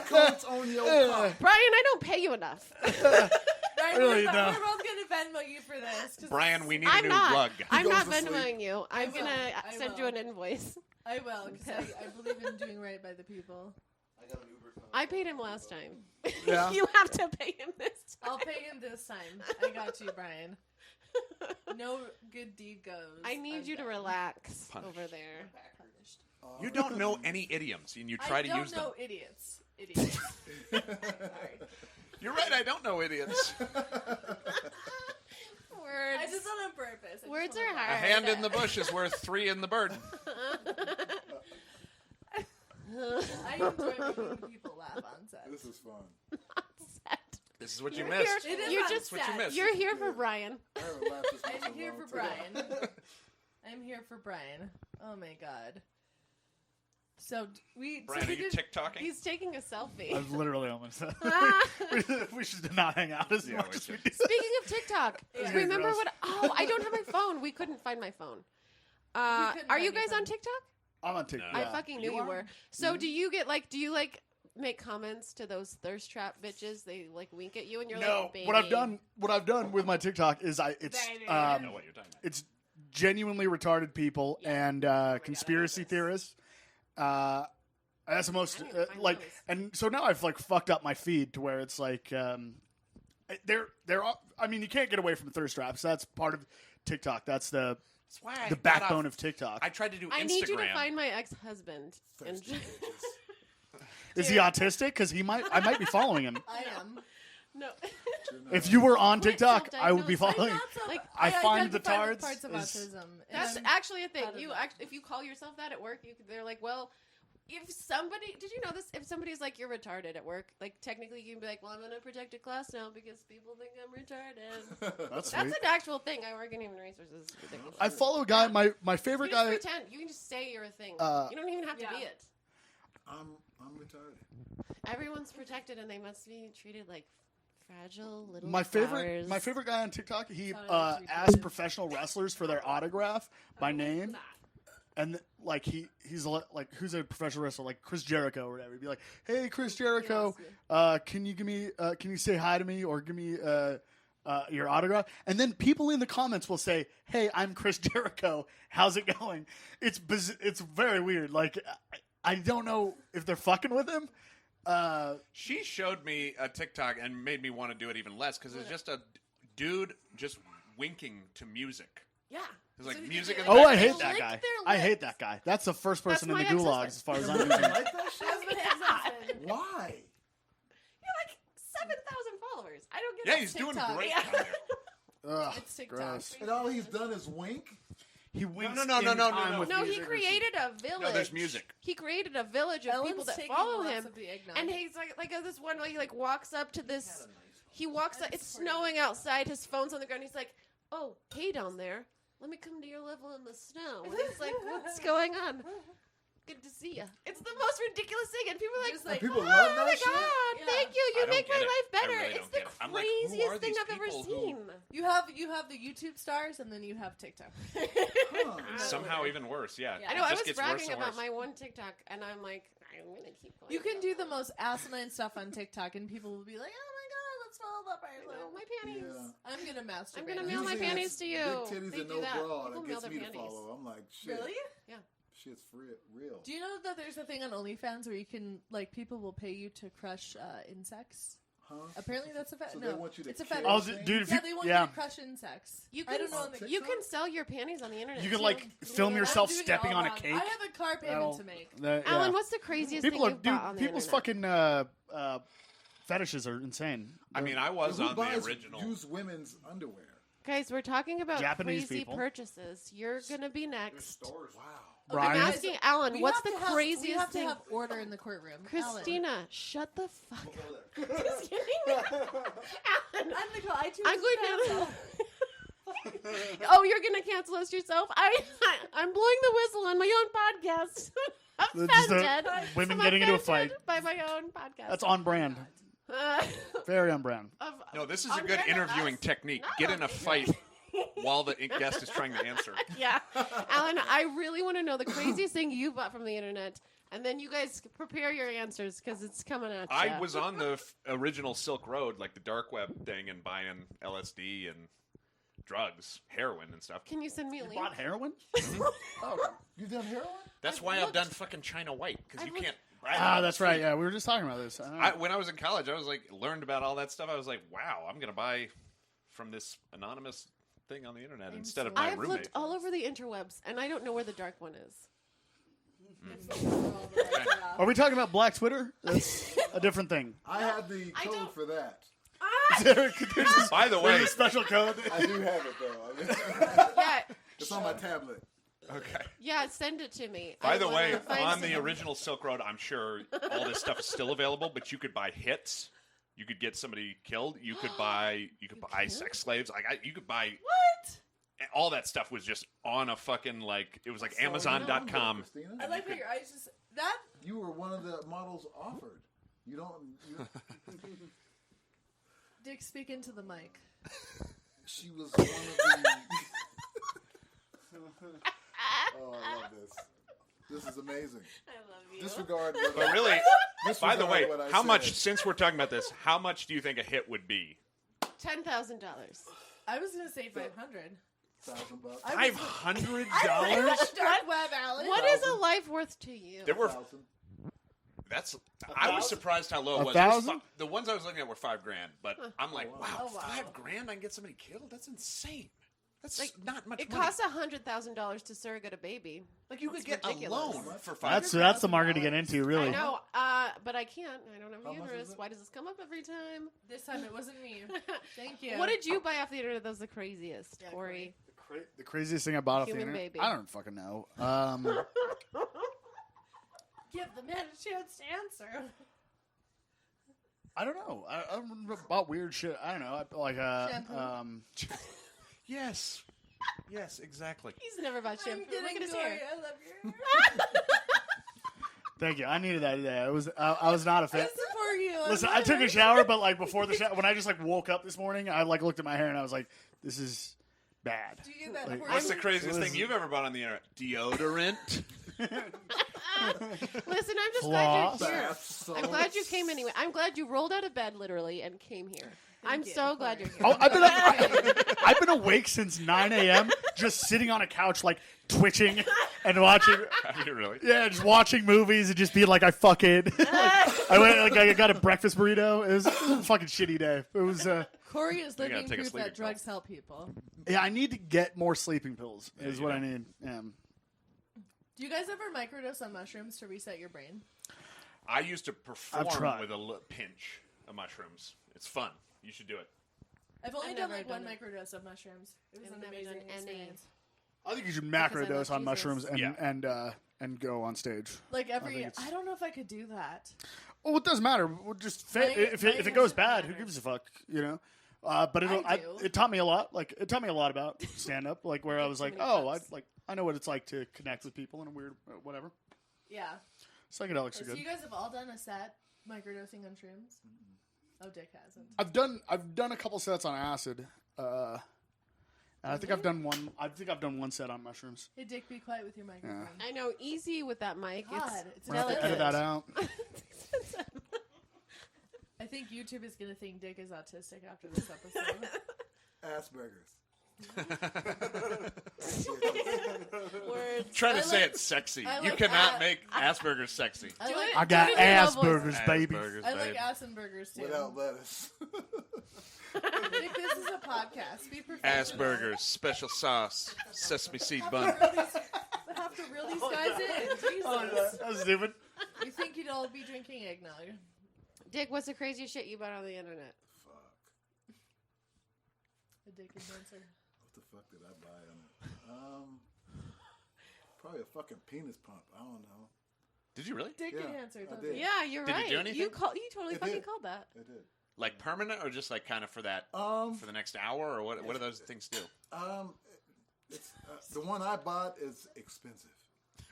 cunt on your cock. Brian, I don't pay you enough. Brian, Really, we're, no. we're both going to Venmo you for this. 'cause Brian, we need a I'm new not. rug. I'm goes not to sleep. Venmoing you. I'm will. gonna I send will. you an invoice. I will, because I believe in doing right by the people. I paid him last time. Yeah. You have to pay him this time. I'll pay him this time. I got you, Brian. No good deed goes. I need you to undone. relax Punished. over there. Punished. You don't know any idioms, and you try I to don't use them. know idiots. Idiots. Sorry. You're right. I don't know idiots. Words. I just done on purpose. I just Words wanna are go. A hard. hand in the bush is worth 3 in the bird. I enjoy making people laugh on set. This is fun. This is what you You're missed. here- It is You're on just what you set. missed. You're here for Brian. I haven't laughed this much in I'm a here long for time. Brian. I'm here for Brian. Oh my god. So we. Brian, so are we you did, TikToking? He's taking a selfie. I've literally almost said we should not hang out as Yeah, much we as we should. do. Speaking of TikTok, Yeah. remember Gross. what? Oh, I don't have my phone. We couldn't find my phone. couldn't Are you find your guys on phone. TikTok? I'm on TikTok. No. I fucking knew You you are? were. So do you get like? Do you like make comments to those thirst trap bitches? They like wink at you, and you're No, like, baby. what I've done with my TikTok is I know what you're talking about. it's genuinely retarded people and conspiracy theorists. That's the most like, and so now I've like fucked up my feed to where it's like they're all, I mean, you can't get away from thirst traps. That's part of TikTok. That's the backbone of TikTok. I tried to do Instagram. I need you to find my ex-husband. And Is he autistic? Because I might be following him. I am. no. If you were on Quit TikTok, I would be self-diagnosing. following. Like, I find identify the with tards parts of is- autism. That's and actually a thing. proud of You that. if you call yourself that at work, they're like, well, if somebody did you know this? If somebody's like, you're retarded at work, like technically you can be like, well, I'm in a protected class now because people think I'm retarded. That's That's sweet. an actual thing. I work in human resources. It's ridiculous. I follow a guy. My favorite you just guy. pretend. You can just say you're a thing. Uh, you don't even have to Yeah. be it. I'm retarded. Everyone's protected, and they must be treated like fragile little My flowers. favorite guy on TikTok. He Shout out to asks you. professional wrestlers for their autograph by name. And like he's like, who's a professional wrestler, like Chris Jericho or whatever. He'd be like, "Hey, Chris Jericho, can you say hi to me or give me your autograph?" And then people in the comments will say, "Hey, I'm Chris Jericho. How's it going?" It's very weird. Like I don't know if they're fucking with him. She showed me a TikTok and made me want to do it even less because it's just a dude just winking to music. Yeah. It's like So music they in the Oh, I background. hate that lick guy. their I hate lips. that guy. That's the first person That's in the my gulags, ex-husband. as far as I'm You concerned. like that shit? Husband, ex-husband. Why? You're like 7,000 followers. I don't get Yeah, that. he's doing TikTok. great Yeah. on there. Ugh, It's TikTok. gross. And all he's done is wink? He winks no, in no. time with No, he music or created a village. No, there's music. He created a village of Ellen's people that taking follow lots him. of the eggnog. And he's like this one way he like walks up to this. He walks up. It's snowing outside. His phone's on the ground. He's like, "Oh, hey down there. Let me come to your level in the snow." And he's like, "What's going on? Good to see you." It's the most ridiculous thing, and people are like, Just like, People "Oh love my that shit? god, Yeah. thank you. I You don't make my get it. life I better." really It's don't the get it. I'm like, who craziest are thing these I've ever people who- seen. you have the YouTube stars, and then you have TikTok. Huh. Somehow even worse, yeah. Yeah. I know. It I just was gets worse bragging and about worse. my one TikTok, and I'm like, I'm gonna keep going. You can about do the that. most asinine stuff on TikTok, and people will be like, "Oh my god, let's follow that person." Oh, my panties. Yeah. I'm gonna masturbate. I'm gonna mail my Usually panties it's to you. Big titties They and do no that. bra People that mail gets their me to panties. follow. I'm like, shit. Really? Shit's real. Do you know that there's a thing on OnlyFans where you can like people will pay you to crush insects? Huh? Apparently, that's a fetish. So no, they want you to it's a kill fetish. Oh, things? dude, if Yeah, you they want yeah, you to crush insects. You I can don't know. on You TikTok? can sell your panties on the internet. you can too. like film I'm yourself doing it stepping all on a wrong. cake. I have a car payment to make. Yeah. Alan, what's the craziest people thing are you've bought on dude? the People's internet? fucking fetishes are insane. I mean, I was Who on the buys original. used women's underwear? Guys, we're talking about Japanese crazy people. purchases. You're gonna be next. Wow. I'm Ryan, asking Alan, We what's have the to have- craziest We have thing? to have order in the courtroom. Christina, shut the fuck up. Just kidding. Alan. Alan, I'm Nicole. I choose I'm going cancel. to. Oh, you're gonna cancel us yourself? I'm blowing the whistle on my own podcast. I'm Just, offended. women I'm getting into a offended fight. by my own podcast. That's on brand. Uh, Very on brand. No, this is a I'm good gonna interviewing ask- technique. No, Get in a fight while the guest is trying to answer. Yeah, Alan, I really want to know the craziest thing you bought from the internet, and then you guys prepare your answers because it's coming at you. I was on the original Silk Road, like the dark web thing, and buying LSD and drugs, heroin and stuff. Can you send me a link? Bought heroin? Oh, you done heroin? That's why I've done fucking China White, because you I've can't. Ah, that's right. Yeah, we were just talking about this. When I was in college, I was like, learned about all that stuff. I was like, wow, I'm gonna buy from this anonymous thing on the internet instead of my I've roommate. looked all over the interwebs, and I don't know where the dark one is. Are we talking about Black Twitter? That's a different thing. I have the I code don't- for that. There's By the way, a special code. I do have it though. I mean, Yeah, it's on my tablet. okay. yeah, send it to me. By I the wanna way, find on the some- original Silk Road, I'm sure all this stuff is still available, but you could buy hits. You could get somebody killed. You could buy sex slaves. You could buy What? all that stuff was just on a fucking it was like So Amazon.com. Christina, I like that your eyes just that. you were one of the models offered. You don't. Dick, speak into the mic. She was one of the. Oh, I love this. This is amazing. I love you. Disregard. But really, By the way, Disregard what I how said. much? Since we're talking about this, how much do you think a hit would be? $10,000. I was gonna say 500. $1,000. $500? Dark web, Alan. What is a life worth to you? There were. 1,000. That's. I was surprised how low it was. 1,000? The ones I was looking at were $5,000, but I'm like, wow, Oh, wow. $5,000 I can get somebody killed. That's insane. That's Like, not much It money. costs $100,000 to surrogate a baby. Like you could It's get ridiculous. a loan for $5,000. That's the market to get into, really. I know, but I can't. I don't have How a much uterus. is it? Why does this come up every time? This time it wasn't me. Thank you. What did you buy off the internet that was the craziest, Yeah, Corey? The craziest thing I bought off the Human internet? baby. I don't fucking know. Give the man a chance to answer? I don't know. I bought weird shit. I don't know. Shampoo? Yes. Yes, exactly. He's never bought shampoo. Look at his gory. hair. I love your hair. Thank you. I needed that today. I was not a I fan. support you. Listen, I took a shower, but like before the shower, when I just like woke up this morning, I like looked at my hair and I was like, "This is bad." Do you get that? Like, What's the horny- craziest It was- thing you've ever bought on the internet? Deodorant? Listen, I'm just Floss. glad you're here. Bath I'm glad you came anyway. I'm glad you rolled out of bed literally and came here. I'm you, so glad you're Corey. here. Oh, I've been awake since 9 a.m. just sitting on a couch like twitching and watching. Have you really? Yeah, just watching movies and just being like, I fuck it. I got a breakfast burrito. It was a fucking shitty day. It was. Corey is You gotta living take a proof sleeping that drugs help people. Yeah, I need to get more sleeping pills. Is you what do. I need. Do you guys ever microdose on mushrooms to reset your brain? I used to perform tried. with a pinch of mushrooms. It's fun. You should do it. I've only I've done never like one done it. microdose of mushrooms. It was I've an never amazing done any. experience. I think you should Because I macrodose love on Jesus. mushrooms Yeah. and go on stage. Like I every, think it's- I don't know if I could do that. Oh, it doesn't matter. We'll just Mine- if mine it goes doesn't bad, matter. who gives a fuck? You know. But I do. it taught me a lot. Like it taught me a lot about stand up. Like where I was Too like, many oh, puffs. I know what it's like to connect with people in a weird whatever. Yeah. Psychedelics So are good. you guys have all done a set microdosing on shrooms? Oh, Dick hasn't. I've done a couple sets on acid. And I think I've done one. I think I've done one set on mushrooms. Hey, Dick, be quiet with your microphone. I know, easy with that mic. God, it's We're gonna have to edit that out. I think YouTube is going to think Dick is autistic after this episode. Asperger's. Words. Trying to I say like- it sexy. I You like cannot that. make Asperger's sexy. I Do like, it. I got Do it in your voice. Asperger's, baby. Asperger's, I like babe. Asperger's too. Without lettuce. Dick, this is a podcast. Be professional. Asperger's, special sauce, sesame seed bun. But have to reel these guys in. Jesus. That was stupid. You think you'd all be drinking eggnog. Dick, what's the craziest shit you bought on the internet? Fuck. A dick enhancer. What the fuck did I buy on it? Probably a fucking penis pump. I don't know. Did you really? Dick Yeah, enhancer, I doesn't did. it? Yeah, you're Did it right. do anything? You totally It fucking did. called that. I did. Like permanent, or just like kind of for that for the next hour, or what? What do those things do? It's the one I bought is expensive,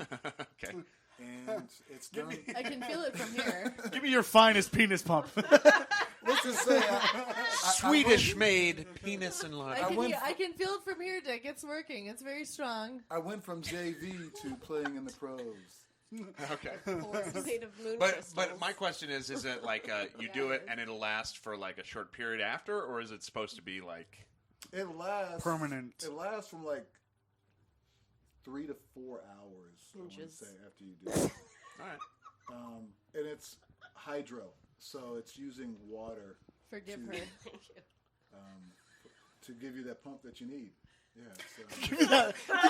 Okay. and it's done. I can feel it from here. Give me your finest penis pump. Let's just say Swedish made penis and I lard. can, went- I can feel it from here, Dick. It's working. It's very strong. I went from JV to playing in the pros. Okay. It's made of moon But crystals. my question is it like you do it and it'll last for like a short period after, or is it supposed to be like? It lasts Permanent. It lasts from like 3 to 4 hours. I want to Inches. say after you do it, All right. and it's hydro, so it's using water Forgive To- her. Thank you. to give you that pump that you need. Yeah. So. Give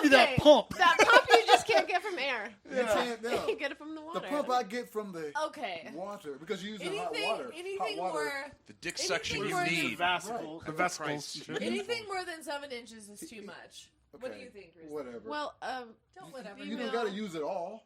me that pump. That pump you just can't get from air. You can't, no. You get it from the water. The pump I get from the Okay. water because you're using hot Anything, water. anything hot water. more, The dick Anything suction you more than- need. Vesicles. The vesicles. Christ. and shit. anything more than 7 inches is too much. What do Okay, you think, Chris? Whatever. Well, Don't whatever. you female- don't got to use it all.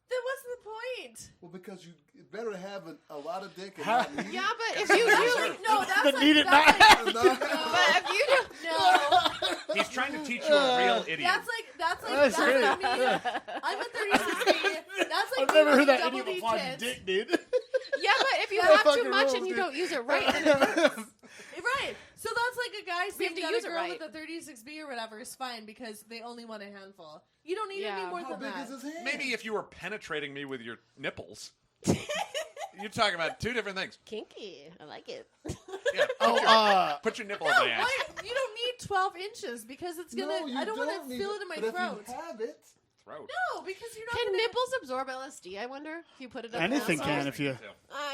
Then what's the point? Well, because it's better to have a lot of dick and Ha- not need yeah, but if you do, No, that's The like, need it that's not. like, it. but if you do, no. He's trying to teach you a real idiom. That's That's like great. me. I'm a 36B. That's like I've me never with heard that double idiom D applied to tits. dick, dude. yeah, but if you That have too fucking much rules, and you dude. don't use it right, then it hurts. Right. So that's like a guy We saying have to that use a it girl right. with a 36B or whatever is fine because they only want a handful. You don't need Yeah. any more How than big that. is his hand? Maybe if you were penetrating me with your nipples. You're talking about two different things. Kinky. I like it. Yeah. Put your nipple in my ass. You don't need 12 inches because it's gonna. No, you I don't want don't to need feel it in my but throat. If you have it, Throat. No, because you're not. Can gonna... nipples absorb LSD? I wonder if you put it up. Anything an asshole? can if you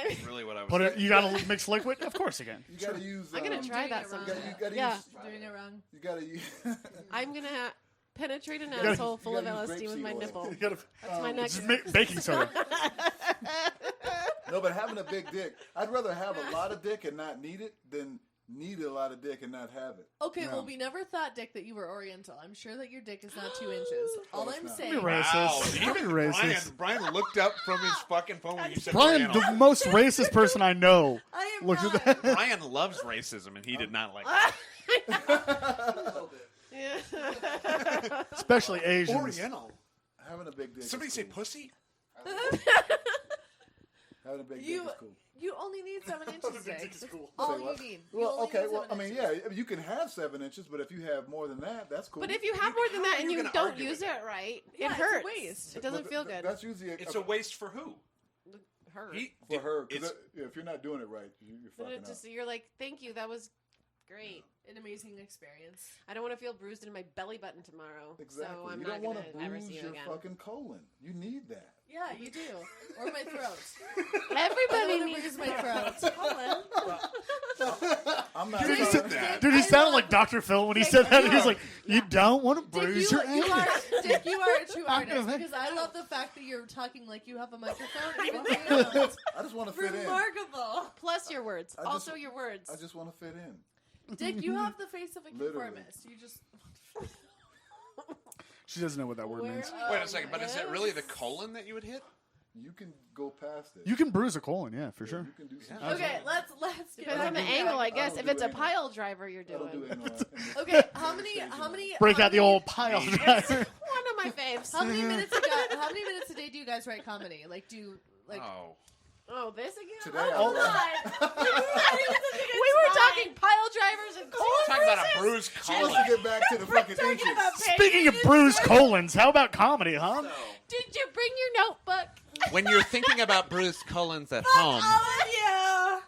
That's really what I was put it. thinking. You gotta mix liquid. Of course you can. you gotta use. I'm gonna try doing that it wrong. sometime. You gotta Yeah. use. I'm doing it wrong. You gotta use. I'm gonna penetrate an gotta- asshole full of gotta use LSD with grapeseed my oil. nipple. You gotta That's my next. just make baking soda. No, but having a big dick, I'd rather have a lot of dick and not need it than need a lot of dick and not have it. Okay, No. well, we never thought, Dick, that you were Oriental. I'm sure that your dick is not 2 inches. All it's I'm not. saying. You're racist. Wow, You're even racist. Brian looked up from his fucking phone when you said Brian, Oriental. the most racist person I know. I am Look not. at that. Brian loves racism, and he did not like it. Yeah. Especially Asians. Oriental. Having a big dick. Somebody is say cool. pussy? Having a big You- dick is cool. You only need 7 inches, big dick Dick. is cool. All Say you what? need. You Well, only okay. need Well, 7 I mean, inches. yeah, you can have 7 inches, but if you have more than that, that's cool. But if you have more than How that are and you you gonna don't argue use with it right, Yeah, it it's a hurts. waste. It doesn't But feel good. That's usually It's a waste for who? Hurt. for her. 'Cause It's, if you're not doing it right, you're But fucking it up. just you're like, thank you, that was great. An amazing experience. I don't want to feel bruised in my belly button tomorrow. Exactly. So I'm you not don't want gonna to ever bruise see you your again. fucking colon. You need that. Yeah, you do. Or my throat. Everybody I needs bruise my throat. I'm not. Dude, he trying said, to- dude, he sounded like Dr. Phil when he said that. He was like, "You don't want to Dick, bruise you your are, ass." Dick, you are a true I'm artist gonna- because I love the fact that you're talking like you have a microphone. Even though you don't. I just want to fit in. Remarkable. Plus your words. I just- Also your words. I just want to fit in. Dick, you have the face of a Literally. conformist. You just. She doesn't know what that word means. wait a second, but is it really the colon that you would hit? You can go past it. You can bruise a colon, yeah, for sure. You can do some. Okay, let's get Depends on the back. angle, I I guess. don't If do it's a anal. pile driver you're I don't do doing. anal in this- Okay, how many? Break how out the many- old pile driver. One of my faves. How many minutes? How many minutes a day do you guys write comedy? Like, do you like? Oh. Oh, this again? Today Oh, I God. We were talking pile drivers and colon Talking about a bruises? bruised She wants colon. to get back to the fucking Talking inches. about Speaking of bruised colons, how about comedy, huh? Did you bring your notebook? When you're thinking about bruised colons at home, Yeah.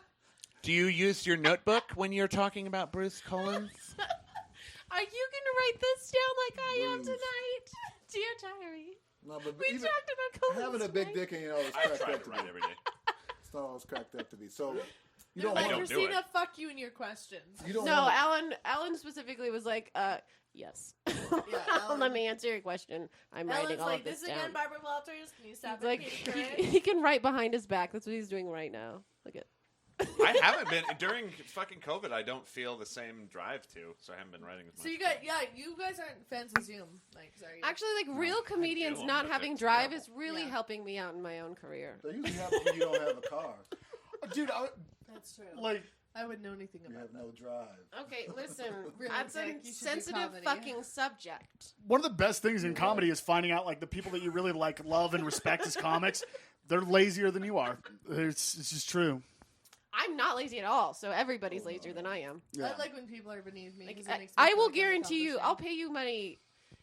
do you use your notebook when you're talking about bruised colons? Are you going to write this down like I am Bruised. tonight? Dear diary. No, but We even talked about colons. having a big right? dick ain't always I cracked try up to to be. write every day. It's not always cracked up to be. So you You're don't like, don't want. do Christina, it. fuck you and your questions. You don't No, want. Alan specifically was like, yes. Alan. Let me answer your question. I'm writing Ellen's all like, of this this down. again, Barbara Walters. Can you stop He's like, repeating her? he can write behind his back. That's what he's doing right now. Look at. I haven't been during fucking COVID. I don't feel the same drive to, so I haven't been writing as much. So you guys aren't fans of Zoom, like, are you? Actually, like real comedians do, not but having it's drive terrible. is really Yeah. helping me out in my own career. That usually happens when you don't have a car. Dude, That's true. like, I would know anything You about have that. no drive. Okay, listen. Really, That's a Dick, you should do sensitive comedy. fucking subject. one of the best things in comedy is finding out, like, the people that you really, like, love and respect as comics, they're lazier than you are. It's just true. I'm not lazy at all, so everybody's lazier than I am. Yeah. I like when people are beneath me. Like, 'cause it makes me I feel will like I'm guarantee you, I'll accomplishing. pay you money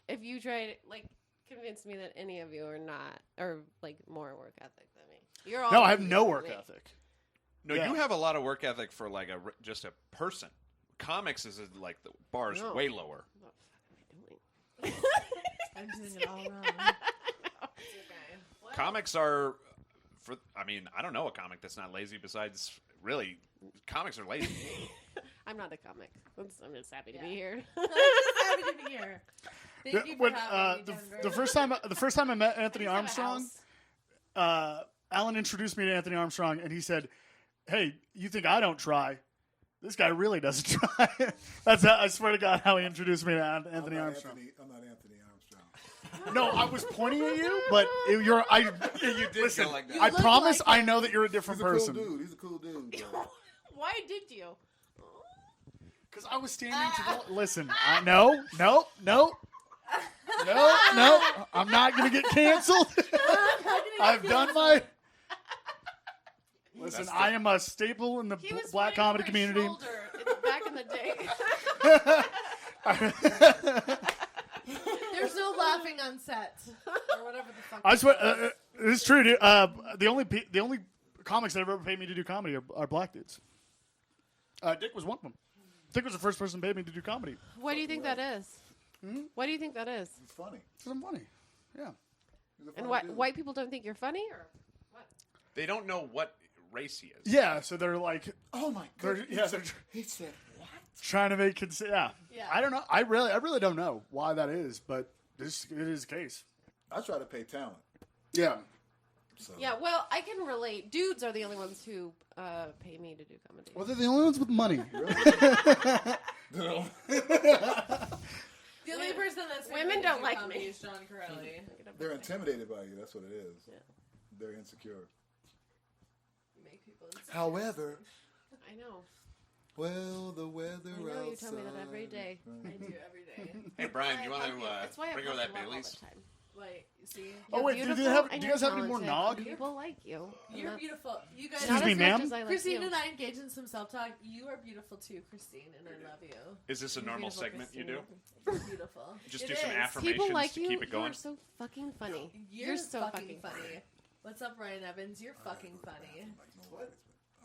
if you try to like convince me that any of you are not or like more work ethic than me. You're all No, I have lazier no than work me. ethic. No, Yeah. you have a lot of work ethic for like just a person. Comics is like the bar's No. way lower. What the fuck am I doing? I'm doing it all wrong. Well, Comics are for. I mean, I don't know a comic that's not lazy. Besides, really, comics are lazy. I'm not a comic. I'm just happy to Yeah. be here. I'm just happy to be here. Thank you for When, having me, Denver. the first time I met Anthony I just have a Armstrong, house. Alan introduced me to Anthony Armstrong, and he said, "Hey, you think I don't try? This guy really doesn't try." That's I swear to God how he introduced me to Anthony I'm not Armstrong. I'm not Anthony Armstrong. No, I was pointing at you, but you did listen. go like that. You I look promise like I him. know that you're a different He's a person. cool dude. He's a cool dude. bro. Why did you? Because I was standing to the listen. No. I'm not gonna get canceled. I've done my. Listen, That's I am a staple in the He was black pointing comedy over his community. shoulder back in the day. There's no laughing on set or whatever the fuck. I swear, it's true, dude. The only comics that have ever paid me to do comedy are black dudes. Dick was one of them. Dick was the first person who paid me to do comedy. Why do you think that is? Why do you think that is? He's funny. Because I'm funny. Yeah. He's a And funny dude. white people don't think you're funny, or what? They don't know what race he is. Yeah, so they're like, Oh my they're, god. yeah, they're He said what? trying to make it. Yeah. Yeah. I don't know. I really don't know why that is, but it is the case. I try to pay talent. Yeah. So. Yeah, well, I can relate. Dudes are the only ones who pay me to do comedy. Well, they're the only ones with money. No. The only person that's Women don't like comedy me. is John Corelli. They're intimidated by you. That's what it is. Yeah. They're insecure. Make people insecure. However, I know. well, the weather I know you tell me that outside- every day. I do every day. Hey, Brian, do you want That's why to I bring over fuck that you up all Bailey's? the time. Like, see, Oh, You're wait, do you beautiful have- and do you you're guys have any more talented. nog? People like you. you're beautiful. You guys. Excuse Not me, as much ma'am? as I like Christine you. and I engage in some self-talk. You are beautiful too, Christine, and I love you. Is this a normal Beautiful, segment you do? Christine. You're beautiful. Just It do some is. affirmations People like to you. keep it going? You're so fucking funny. You're so fucking funny. What's up, Ryan Evans? You're fucking funny.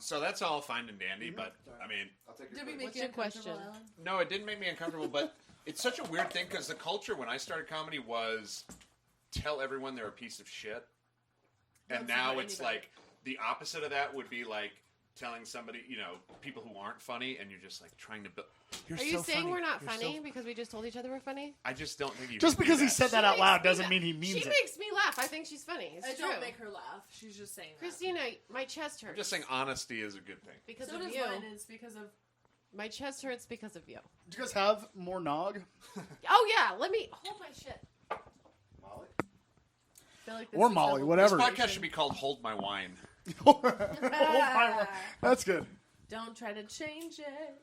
So that's all fine and dandy, but I mean, Did we make What's you your uncomfortable, question? Alan? no, it didn't make me uncomfortable, but it's such a weird thing because the culture when I started comedy was tell everyone they're a piece of shit. And Don't now support it's anybody. like the opposite of that would be like telling somebody, people who aren't funny and you're just like trying to build. You're Are you so saying funny. we're not You're funny so- because we just told each other we're funny? I just don't think you Just can do because he that. said that She out makes loud me doesn't laugh. mean he means She it. makes me laugh. I think she's funny. It's I true. don't make her laugh. She's just saying that. Christina, my chest hurts. I'm just saying honesty is a good thing. because So of does you. mine. It's because of. My chest hurts because of you. Do you guys have more nog? Oh yeah, let me hold my shit. I feel like this Or is Molly, how- whatever. This podcast should be called Hold My Wine. That's good. Don't try to change it.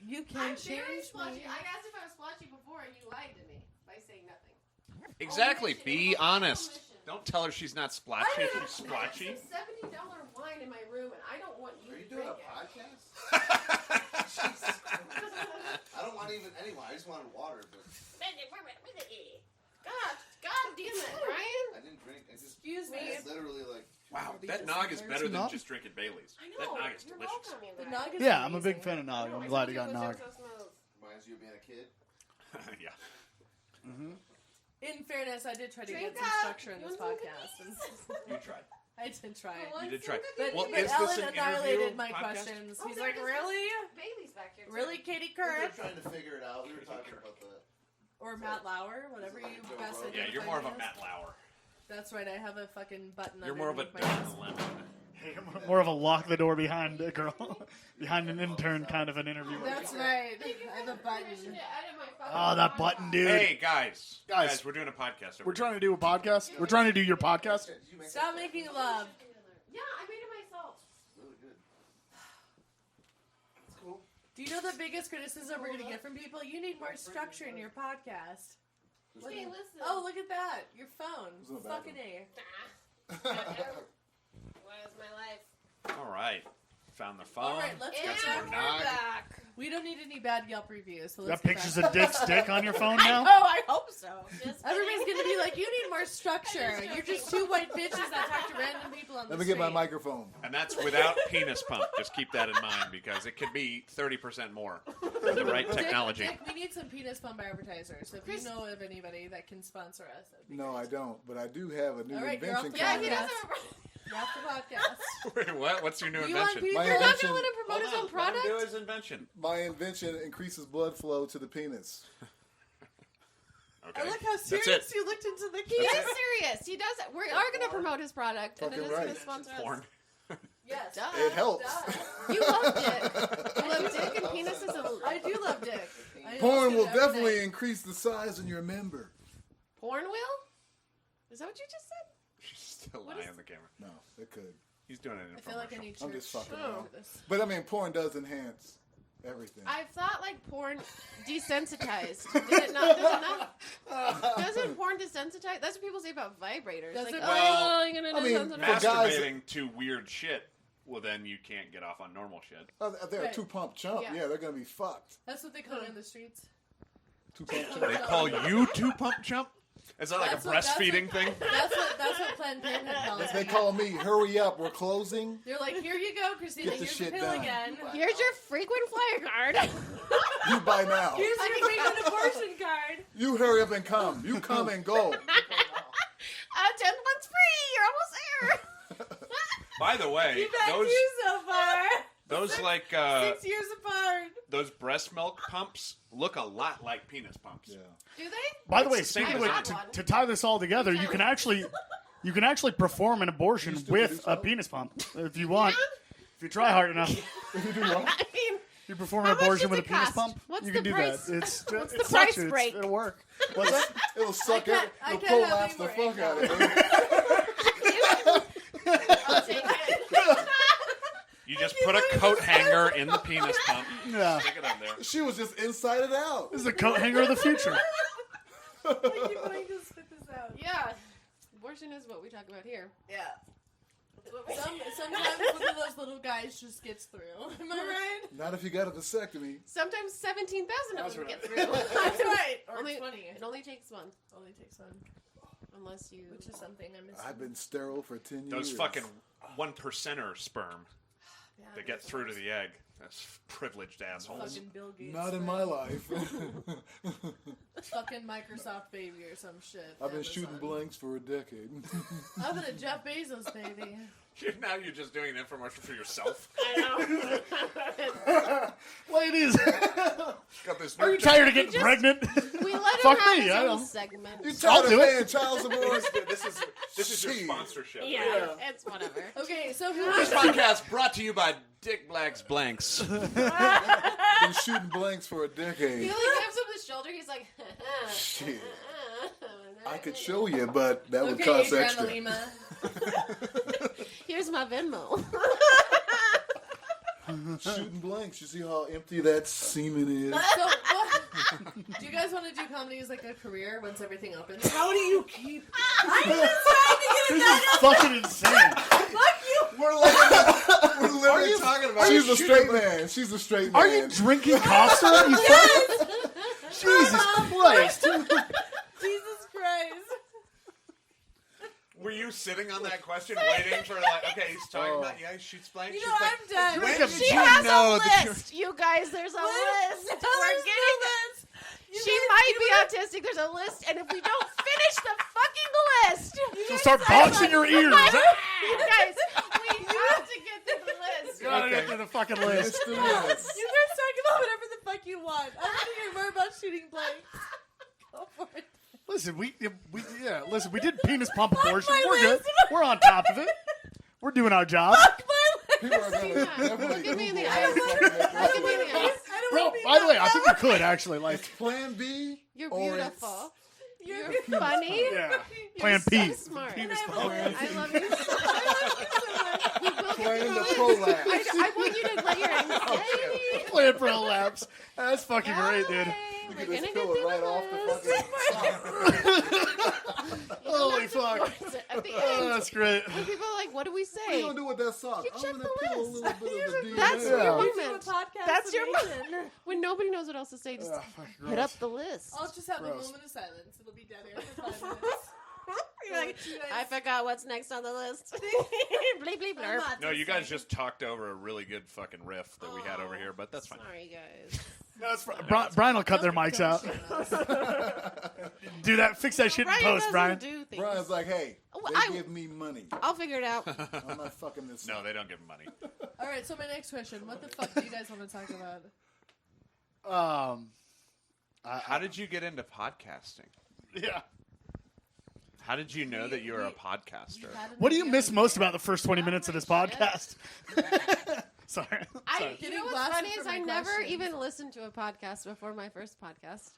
You can I'm very change splotchy. me. I asked if I was splotchy before, and you lied to me by saying nothing. Exactly. Omission. Be It's all honest. omission. Don't tell her she's not I splotchy if have she's splotchy. some $70 wine in my room, and I don't want you Are you to doing drink a it. podcast? I don't want even any wine. I just wanted water, but God damn it, Ryan. I didn't drink. I just Excuse me. it's literally like Wow, that nog is better than nog? just drinking Bailey's. I That know. nog is You're delicious. welcome, you The guys. nog is Yeah, I'm a big amazing. fan of nog. I know, I'm I glad told you got it was nog. so smooth. reminds you of being a kid. Yeah. In fairness, I did try to Drink get some up. structure in You this want some podcast. And You tried. I did try. You did try. But, Well, but is this Ellen an annihilated interview my podcast? questions. Oh, He's there like, is really? Bailey's back here. Too. Really, Katie We were Couric? trying to figure it out. We were talking about the. Or Matt Lauer? Whatever you Joe best Rogan. Yeah, identify you're more of me a as. Matt Lauer. That's right. I have a fucking button. You're more of a underneath my desk. Don Lemon. More of a lock the door behind a girl, behind an intern kind of an interview. That's right. I have a button. Permission to edit my fucking Oh, that button, dude. Hey, guys. Guys. We're doing a podcast. We're trying to do a podcast. We're trying to do your podcast. Did you make Stop that? making love. Yeah, I made it myself. Really good. It's cool. Do you know the biggest criticism we're going to get from people? You need more structure in your podcast. Hey, listen. Oh, look at that. Your phone. Who's in the Fucking bathroom? A. What is my life? All right. Found the phone. All right, let's Got get some to more And we're nog. back. We don't need any bad Yelp reviews. So You let's got get pictures back. of Dick's dick on your phone I now? know, I hope so. Just Everybody's kidding. going to be like, you need more structure. I'm just You're just two white bitches that talk to random people on the Let me street. get my microphone. And that's without penis pump. Just keep that in mind because it could be 30% more with the right technology. Dick, we need some penis pump advertisers. So if you know of anybody that can sponsor us, that'd be No, I great. don't. But I do have a new All right, you're off invention the Yeah, coming he out. doesn't. have You're off the podcast. Wait, what? What's your new You want invention? people- My You're not invention, going to promote his own Let him product? do his invention. my invention increases blood flow to the penis. Okay. I like how That's serious it. you looked into the He key. is serious. He does it. We are going to promote his product, and then Fucking it's going right. to sponsor us. Porn. Yes. Duh. It helps. Duh. You love dick. You love dick and penises. I do love dick. I Porn almost will do it every definitely night. increase the size of your member. Porn will? Is that what you just said? She's still What lying is- on the camera. No, it could. He's doing it in a I feel like I commercial. need I'm church just fucking to around. do this. But I mean, porn does enhance everything. I thought like porn desensitized. Did it not? Does it not? Doesn't porn desensitize? That's what people say about vibrators. Does like, it? oh, you're gonna I mean, desensitize. for guys- Masturbating to weird shit, well, then you can't get off on normal shit. Oh, they're Right. a two-pump chump. Yeah. Yeah, they're going to be fucked. That's what they call it in the streets. Two-pump They chump. call you two pump chump? Is that like That's a what- breastfeeding thing? That's what Planned Parenthood calls They it. call me, hurry up, we're closing. They're like, here you go, Christina. Get the Here's the shit pill done. again. Here's your frequent flyer card. You buy now. Here's your frequent abortion card. You hurry up and come. You come and go. 10 months free. You're almost there. By the way, You've had those two so far. those like 6 years apart. those breast milk pumps look a lot like penis pumps. Yeah. Do they? By the way, It's the same speaking of design. which, to tie this all together, you can actually perform an abortion You still with do a so? penis pump if you want. If you try hard enough, If you do what? I mean, you perform How an much abortion does with a it penis cost? pump. What's you the can do price? that. It's What's it the sucks price you. break? It'll work. It'll suck can't- it. I It'll can't have prolapse any the more fuck out of income. it. I'll take it. You just put a coat hanger in the penis pump. Yeah, Stick it on there. She was just inside it out. this is a coat hanger of the future. I keep wanting to spit this out. Yeah. Abortion is what we talk about here. Yeah. Sometimes one of those little guys just gets through. Am I right? Not if you got a vasectomy. Sometimes 17,000 of That's them right. get through. That's right. Or Only, 20. it only takes one. Only takes one. Unless you... Which is something I'm missing. I've been sterile for 10 years. Those fucking 1%er sperm Yeah, that get through to the egg. That's privileged assholes. fucking Bill Gates. Not in man. my life. Fucking Microsoft baby or some shit. I've been Amazon. shooting blanks for a decade. I've been a Jeff Bezos baby. Now you're just doing an infomercial for yourself. I know. Ladies, Got this. are you tired of getting pregnant? We let him Fuck have me, his I own don't- segment. You I'll tired of do it. paying child support? This is your Shit. sponsorship. Yeah, it's whatever. Okay, so who This podcast brought to you by Dick Black's Blanks. Been shooting blanks for a He decade. like grabs him the shoulder. He's like, Shit. I could show you, but that would Okay, cost Adriana extra. Lima. here's my Venmo. Shooting blanks. You see how empty that semen is? So, what, do you guys want to do comedy as like a career once everything opens? How do you keep? I'm just trying to This is fucking insane. Fuck you. We're literally talking about. She's a straight man. She's a straight man. Are you drinking cough syrup? You fucking... Jesus Christ. Jesus Christ. Were you sitting on that question waiting for like, okay, he's talking about, yeah, he shoots blanks. You shoots know, blanks. I'm done. When Drink did a- She you has know a that you're... list. You guys, there's a list. Tell We're us getting the list. You She guys might give be it- autistic. There's a list, and if we don't finish the fucking list, So start boxing your ears. you guys, we have to get to the list. Gotta get to the fucking list. It's the list. You guys talk about whatever the fuck you want. I want to hear more about shooting blanks. Go for it. Listen, we did penis pump abortion. my We're good. list. We're on top of it. We're doing our job. Fuck my People are gonna Look definitely at me in the Google eyes. how to fucking make Look that at me in the list. eyes. I don't Bro, wanna be by the way, I that think we could actually. Like, Plan B. You're or beautiful. You're You're funny. yeah. You're Plan so P. smart. Penis I pump. I love you so much. We will get Plan through the it. prolapse. I want you to let your anxiety. Plan prolapse. That's fucking great, dude. You We're can gonna just get fill through it right off this. the fucking. Holy fuck. At the Oh, end, that's great. when people are like, what do we What are you say? gonna do with that sock? You I'm check gonna the peel a list. little bit of the DNA. That's Yeah. your You do a moment. podcast That's your summation. When nobody knows what else to say, just Ugh, fucking hit gross. up the list. I'll just have a Gross. moment of silence. It'll be dead air for 5 minutes. You're like, I forgot what's next on the list. Bleep, bleep, I'm blurp. not No, you guys deciding. just talked over a really good fucking riff that we had over here, but that's fine. Sorry, guys. No, it's Brian will cut their mics out. Do that. Fix that shit in Brian post, doesn't Brian. do things. Brian's like, hey, Oh, they I- give me money. I'll figure it out. I'm not fucking this. No, up. they don't give him money. All right, so my next question. What the fuck do you guys want to talk about? How did you get into podcasting? Yeah. How did you know that you were a We podcaster? had an What do you idea. miss most about the first 20 minutes of this podcast? Sorry. You Getting know what's blasted funny for is my I never questions. even listened to a podcast before my first podcast.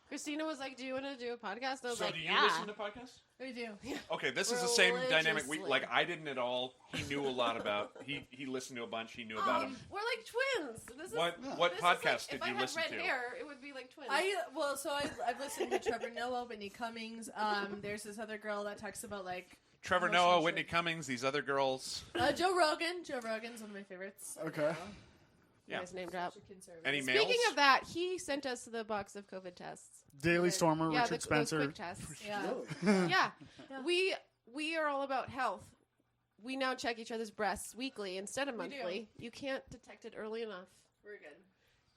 Christina was like, "Do you want to do a podcast?" I was So like, do you "Yeah." listen to podcasts? We do. Okay, this is the same dynamic. Religiously. Like I didn't at all. He knew a lot about. He listened to a bunch. He knew about him. We're like twins. This is What this podcast is like, did you if listen I had red to? hair, it would be like twins. I've listened to Trevor Noah, Whitney Cummings. There's this other girl that talks about like Trevor emotional Noah, shit. Whitney Cummings, these other girls. Joe Rogan. Joe Rogan's one of my favorites. Okay. Yeah. Nice name drop. Any males? Speaking of that, he sent us the box of COVID tests. Daily Stormer, Yeah, Richard the Spencer. quick tests. Yeah. Really? Yeah. Yeah. We are all about health. We now check each other's breasts weekly instead of We do. monthly. You can't detect it early enough. We're good.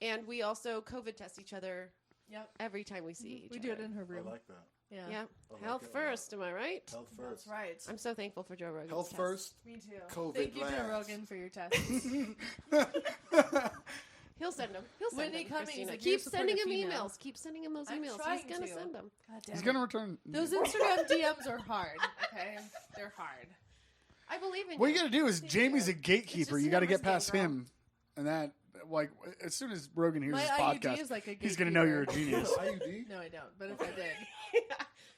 And we also COVID test each other Yep. every time we see each We other. do it in her I room. like that. Yeah. Yeah. I like Health it a lot. first, am I right? Health first. That's right. I'm so thankful for Joe Rogan. Health first. Me too. COVID Thank you, Joe last. Rogan, for your tests. He'll send them. He'll send Whitney them. Cummings, Christina. like, you're Keep sending him supportive female. emails. Keep sending him those I'm emails. trying He's gonna to. send them. God damn He's it. gonna return. Those Instagram DMs are hard. Okay, they're hard. I believe in What you. you gotta do is Thank Jamie's you. a gatekeeper. just You got to numbers get past game, girl. him, and that like as soon as Rogan hears My his IUD podcast, is like a he's gonna know you're a gatekeeper. genius. IUD? No, I don't. But if I did,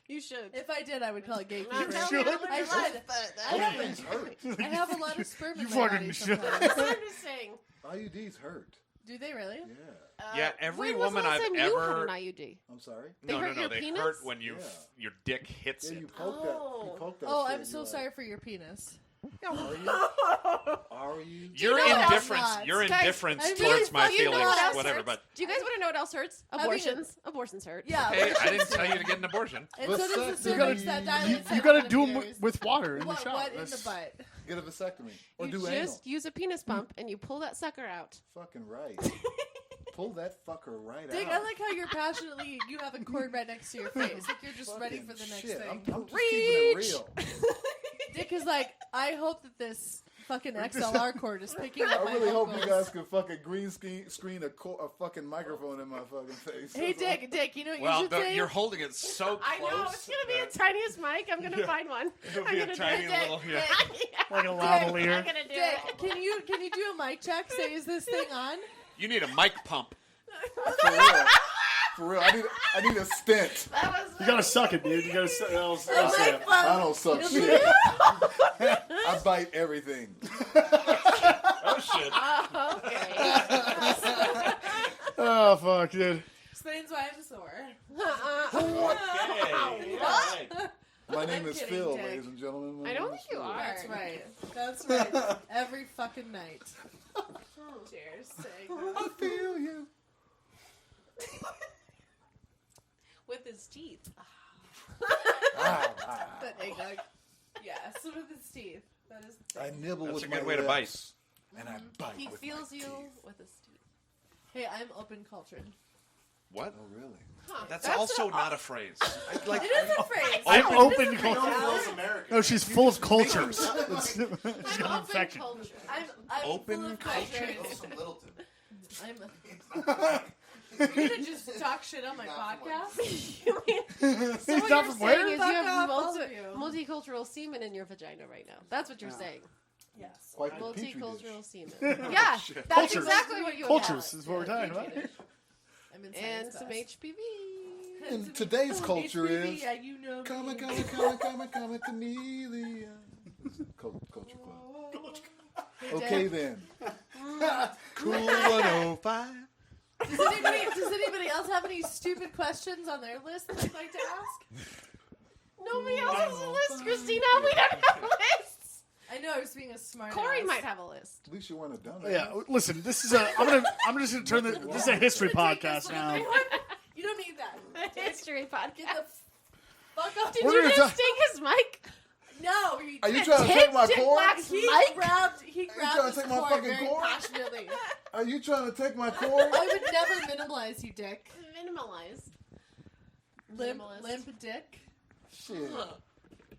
You should. if I did, I would call it gatekeeper. Not should. telling you I what should. but I that- Those things hurt. I have a lot of sperm You in my fucking body should. sometimes. I'm just saying. IUDs hurt. Do they really? Yeah. Yeah, every when was woman the last I've time you ever- had an IUD? I'm sorry. They hurt your They penis? hurt when you Yeah. your dick hits Yeah, it. you poke that. Oh. You poke that. Oh, shit, I'm so you're sorry like, for your penis. Are you? Are you? Your know what else indifference, not? your Guys, indifference I'm towards really my fucking feelings, not. whatever. hurts? But Do you guys want to know what else hurts? Having a- Abortions. Abortions hurt. Yeah. hey, I didn't tell you to get an abortion. And But so does sex- the you gotta- cervix that You, dilates you at got to one do of them yours. with water in the What, shower. what in the That's- butt? Get a vasectomy or You do just anal. use a penis pump and you pull that sucker out. Fucking right. Pull that fucker right Dick, out. I like how you're passionately, you have a cord right next to your face. Like you're just ready for the next shit. thing. I'm just keeping it Reach. real. Dick is like, I hope that this fucking XLR cord is picking up I my really hope vocals. you guys can fucking green screen a fucking microphone in my fucking face. Hey, Dick, you know what Well, you should say? you're holding it so close. I know. It's going to be the tiniest mic. I'm going to find one. It'll I'm be going a to tiny do it. little. Yeah. like a I'm lavalier. going to do Dick, it. can you do a mic check? Say, is this thing on? You need a mic pump. For real. For real. I need a stent. That was You gotta suck it, dude. You gotta suck. I don't suck shit. I bite everything. Oh shit! okay. Oh fuck, dude. Explains why I'm sore. Okay. Alright. My name I'm is kidding, Phil, Dick. ladies and gentlemen. My I don't name is think you Phil. are. That's right. That's right. Every fucking night. Cheers. I feel you. With his teeth. That eggnog. Yes, with his teeth. That is the I thing. nibble That's with a my good way to bite. lips, and I bite He with feels my you teeth. with his teeth. Hey, I'm open cultured. What? Oh really? Huh. That's also not a phrase. It is a phrase. I'm It open is a cultured. phrase. American. No, she's full of cultures. She's got an Open infection. culture. I'm Open full of culture. cultures. From Littleton. I'm. You're gonna just talk shit on my podcast? So He's what not you're from saying where? is you Fuck have off, all of you. multicultural semen in your vagina right now. That's what you're saying. Yes. Quite the petri dish. Multicultural semen. Yeah, that's Cultures. exactly what you Cultures have. is what we're talking about. I'm in And science some class. HPV. And today's culture HPV, is yeah, you know come me. chameleon. Culture club. Hey, Okay Dick, then. Cool 105. Does anybody else have any stupid questions on their list that they'd like to ask? Nobody else has a list, Christina. We don't have lists. I know I was being a smart Corey ass. might have a list. At least you want to done it. Yeah, listen. This is a. I'm just gonna turn this is a history podcast now. You don't need that. History Get podcast. the fuck off. Did We're you gonna just talk- take his mic? No, he Are you did. trying to take my Dick cord? Black's He mic? grabbed trying to his take my cord fucking very cord? passionately. Are you trying to take my cord? I would never minimalize you, Dick. Minimalized. Minimalist. Limp Dick. Shit.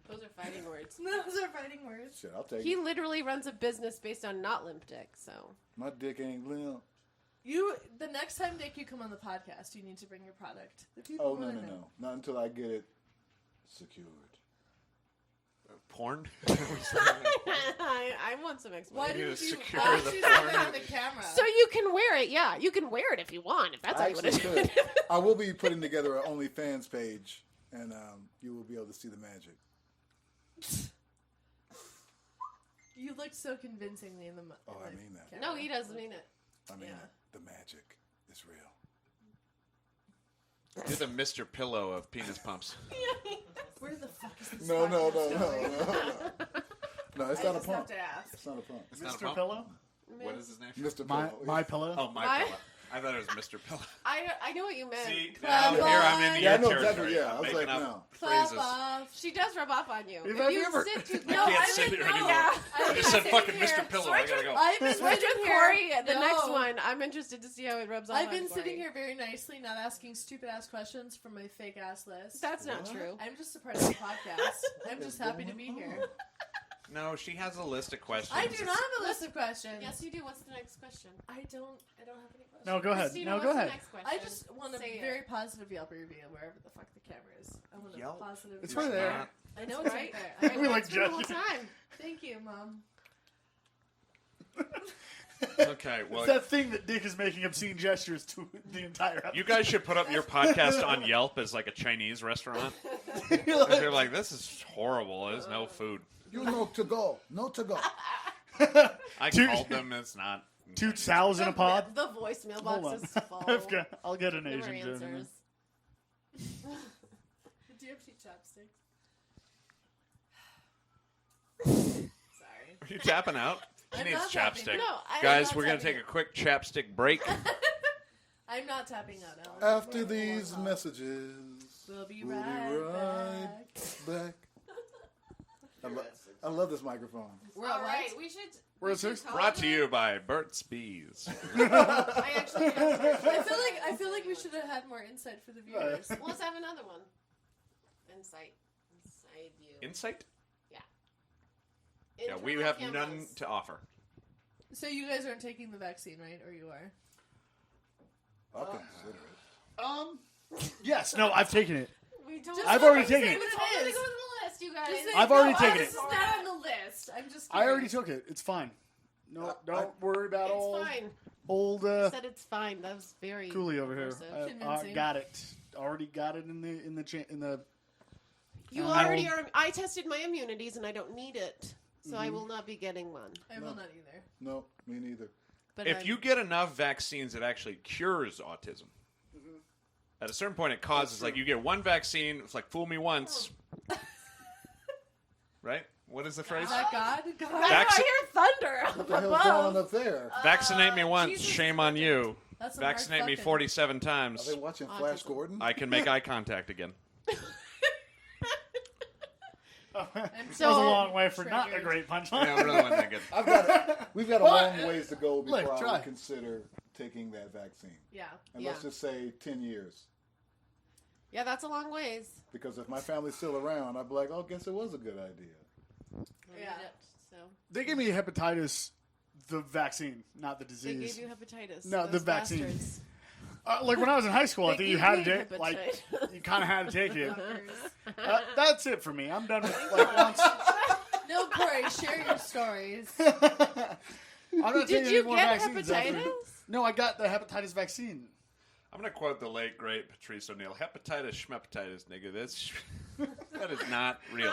Those are fighting words. Those are fighting words. Shit, I'll take He it. literally runs a business based on not limp dick, so. My dick ain't limp. The next time, Dick, you come on the podcast, you need to bring your product. The people Oh, no, wanna no, know. no. Not until I get it secured. Porn. I want some explanation. Why You didn't you secure ask the you porn. something on the camera? So you can wear it, yeah. You can wear it if you want, if that's how I you want actually to do it. could. I will be putting together an OnlyFans page, and you will be able to see the magic. You looked so convincingly in the. Oh, I mean that. No, he doesn't mean it. I mean Yeah. that. The magic is real. You're the Mr. Pillow of penis pumps. Where the fuck is this? No, no, podcast no, no, going? no, no. No, it's I not a just have pump. to ask. It's not a pump. It's not a Mr. pump. Pillow. What is his name? Mr. My Pillow. pillow. Oh, my pillow. I thought it was Mr. Pillow. I know what you meant. See, Clap now here I'm on. in Yeah, I your know territory. exactly. Yeah, I'm I was making like, up no. Clap phrases. off. She does rub off on you. If If I've you ever- sit too I close. can't sit here anymore. Yeah. I just said fucking Mr. Pillow. I gotta go. I've been Switch sitting with here. Corey at the No. next one. I'm interested to see how it rubs off. I've on been Corey. sitting here very nicely, not asking stupid ass questions from my fake ass list. That's not What? true. I'm just a part of the podcast. I'm just happy to be here. No, she has a list of questions. I do not have a list of questions. Yes, you do. What's the next question? I don't have any questions. No, go ahead. Christina, No, what's go the ahead. next question? I just want a Say it. very positive Yelp review wherever the fuck the camera is. I want a Yelp? positive. It's review. right there. I know it's right Right. there. We like That's for the whole judging. time. Thank you, Mom. Okay, well, It's that thing that Dick is making obscene gestures to the entire episode. you guys should put up your podcast on Yelp as like a Chinese restaurant. You're like, You're like, this is horrible. There's no food. You know to go. No to go. I Two- called them. It's not. 2,000 a pod. The voicemail Hold box on. is full. I'll get an Never Asian joke. in answers. Do you have any chopsticks? Sorry. Are you tapping out? She I'm needs not tapping. chapstick. No, I'm Guys, not we're going to tapping take a quick chapstick break. I'm not tapping out, Ellen. After these messages, We'll be we'll right be right back. back. I love this microphone. We're All at right, what? we should. We're we at should 6? call Brought it to you by Burt's Bees. I actually. I feel like we should have had more insight for the viewers. Well, let's have another one. Inside you. Insight? Yeah, Internal we have cameras. none to offer. So you guys aren't taking the vaccine, right? Or you are? I'll consider it. Yes, no, I've taken it. We don't. Just I've let already me taken say it. what Totally it go is. to the list, you guys. Just say- I've already no, taken this it. is not on the list. I'm just. I already curious. took it. It's fine. No, I- don't worry about It's old fine. old You said it's fine. That was very Cooley over here. impressive. Convincing. Got it. Already got it in the. You I already will- are. I tested my immunities and I don't need it, so I will not be getting one. I will not either. No, me neither. But If you get enough vaccines, it actually cures autism. At a certain point, it causes, like, you get one vaccine, it's like, fool me once. Right? What is the phrase? Is that God? God. I hear thunder What up the hell's going on above. up there? Vaccinate me once, Jesus shame on you. That's some hard Vaccinate me fucking. 47 Are times. they watching Flash Autism. Gordon? I can make eye contact again. That was So- a long way for not a Triggered. great punchline. Yeah, it really wasn't that good. We've got a What? long ways to go before Look, I try. would consider taking that vaccine. Yeah. And Yeah. let's just say 10 years. Yeah, that's a long ways. Because if my family's still around, I'd be like, oh, guess it was a good idea. I Yeah. need it, so They gave me hepatitis, the vaccine, not the they disease. gave you hepatitis. No, the those vaccine. bastards. Like when I was in high school, I They think you gave had me to take, like, hepatitis. you kind of had to take it. Fuckers. That's it for me. I'm done with like once. No, Corey, share your stories. I'm not Did taking you any more get vaccines after- hepatitis? No, I got the hepatitis vaccine. I'm going to quote the late, great Patrice O'Neill. Hepatitis, schmepatitis, nigga. That's, that is not real.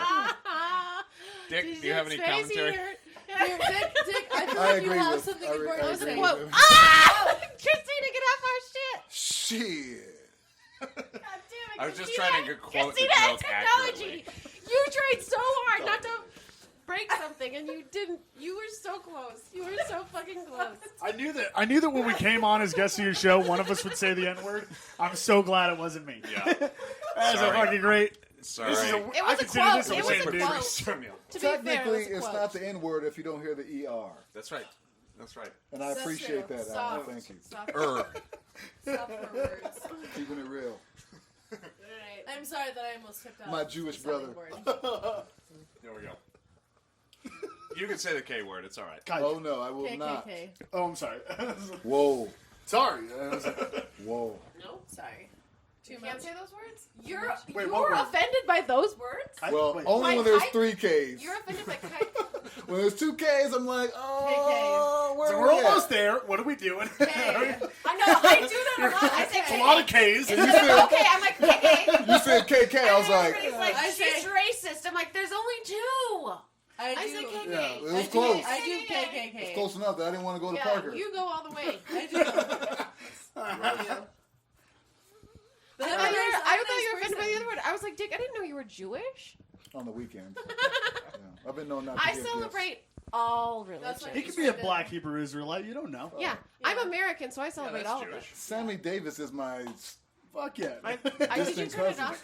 Dick, do you have any commentary? Here, Dick, I feel I like you agree have with- something I important to agree say. with Quote. him. Ah! Christina, get off our shit. Shit. God damn it, I was just Christina. trying to quote the Christina, joke technology. You tried so hard not to break something, and you didn't. You were so close. You were so fucking close. I knew that when we came on as guests of your show, one of us would say the N word. I'm so glad it wasn't me. Yeah. That's a Sorry. fucking great. Sorry. This is a, It I was a consider quote. this a It was win, a dude. quote. Patrice O'Neill. To be fair, it Technically, was a it's quote. not the N word if you don't hear the ER. That's right. That's right. And I That's appreciate true. that, Stop. Alan. Thank you. Stop. Stop for words. Keeping it real. Alright. I'm sorry that I almost tipped out. My Jewish the sounding brother. board. There we go. You can say the K word. It's all right. God. Oh, no, I will not. KKK. Oh, I'm sorry. Whoa. Sorry. Whoa. No, Sorry. Too you much. can't say those words. Too You're much. Wait, you're what word? offended by those words. Well, Wait. only My when there's height- 3 Ks. You're offended by kite. When there's 2 Ks, I'm like, oh, where So are we're we at? almost there. What are we doing? K. I know. I do that a lot. I say It's a lot of Ks. You said, okay, I'm like KK. you said KK. I was like, Everybody's like, I she's say- racist. I'm like, there's only 2. I I say do. KK. Yeah, it was I do- close. I do KKK. Close enough that I didn't want to go to Yeah, Parker. you go all the way. I do. I do. But I I'm thought a you were, nice- I I'm a thought you nice were offended by the person. other word. I was like, Dick, I didn't know you were Jewish. On the weekend. Yeah. I've been known not to I give celebrate all religions. That's what He could be a black Hebrew Israelite. You don't know. Yeah, I'm American, so I celebrate that's all of it. Jewish. Sammy Davis is my Fuck yeah. I did you distant turn it cousin. off?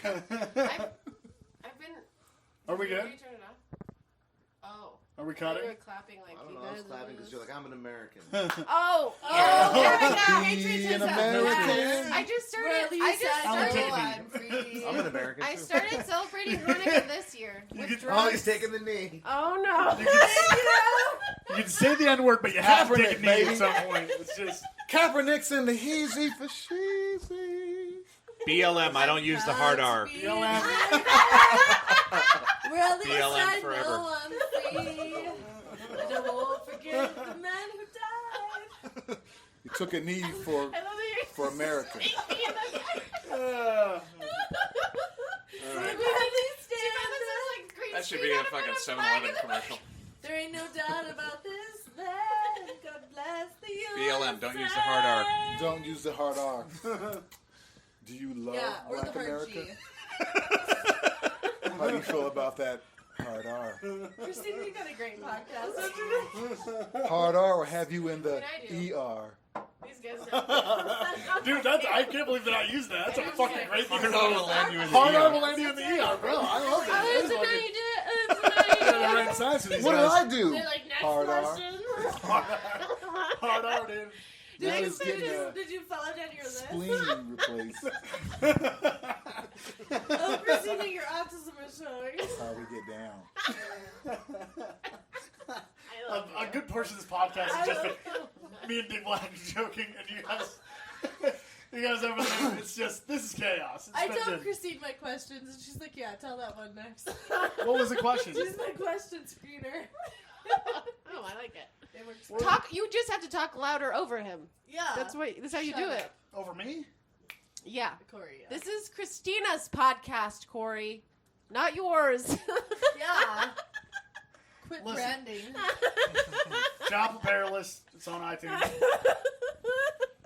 I've been. Are we Did good? you turn it off? Oh. Are we You cutting? were clapping like I don't you know. I was guys. clapping because you're like, I'm an American. Oh. Be an American. I just started. Release I just that started. taking devil, I'm free. I'm an American. I too. started celebrating Hanukkah this year. With could- Oh, drugs. he's taking the knee. Oh no. You can say the N-word, but you have to Kaepernick, take a knee at baby. some point. It's just... Kaepernick's in the heezy for sheezy. BLM. I don't use the hard R. BLM. Well, at least BLM I forever. know I'm free. And I won't forget the man who died. He took a knee for America. That should be a fucking 7-Eleven commercial. There ain't no doubt about this land. God bless the USA. BLM. Don't use the hard R. Don't use the hard R. Do you love Yeah, or the Black hard America? G. How do you feel about that hard R? Christina, you got a great podcast, don't you? Hard R or have you in the I do. ER? These guys know. Dude, I can't believe that I used that. That's a fucking great thing. Hard R will land you in the Hard R ER. will land you in the ER, bro. I love that. Oh, it's That's a fucking- night. It's a night. Yeah, the right size for these What did guys. I do? They're like, next Hard R. question. Hard R, dude. Now he's getting a Did you follow down your list? spleen replaced. Oh, Christina, your autism is showing. That's how we get down. A good portion of this podcast has just been me and Dick Black joking, and you guys over there. It's just this is chaos. It's I been told good. Christine my questions, and she's like, "Yeah, tell that one next." What was the question? She's my question screener. Oh, I like it. It works. Talk. You just have to talk louder over him. Yeah, That's how you Shut do up. it. Over me? Yeah. Corey. Yeah. This is Christina's podcast, Corey, not yours. Yeah. Quit Listen. branding. Job Perilous. It's on iTunes.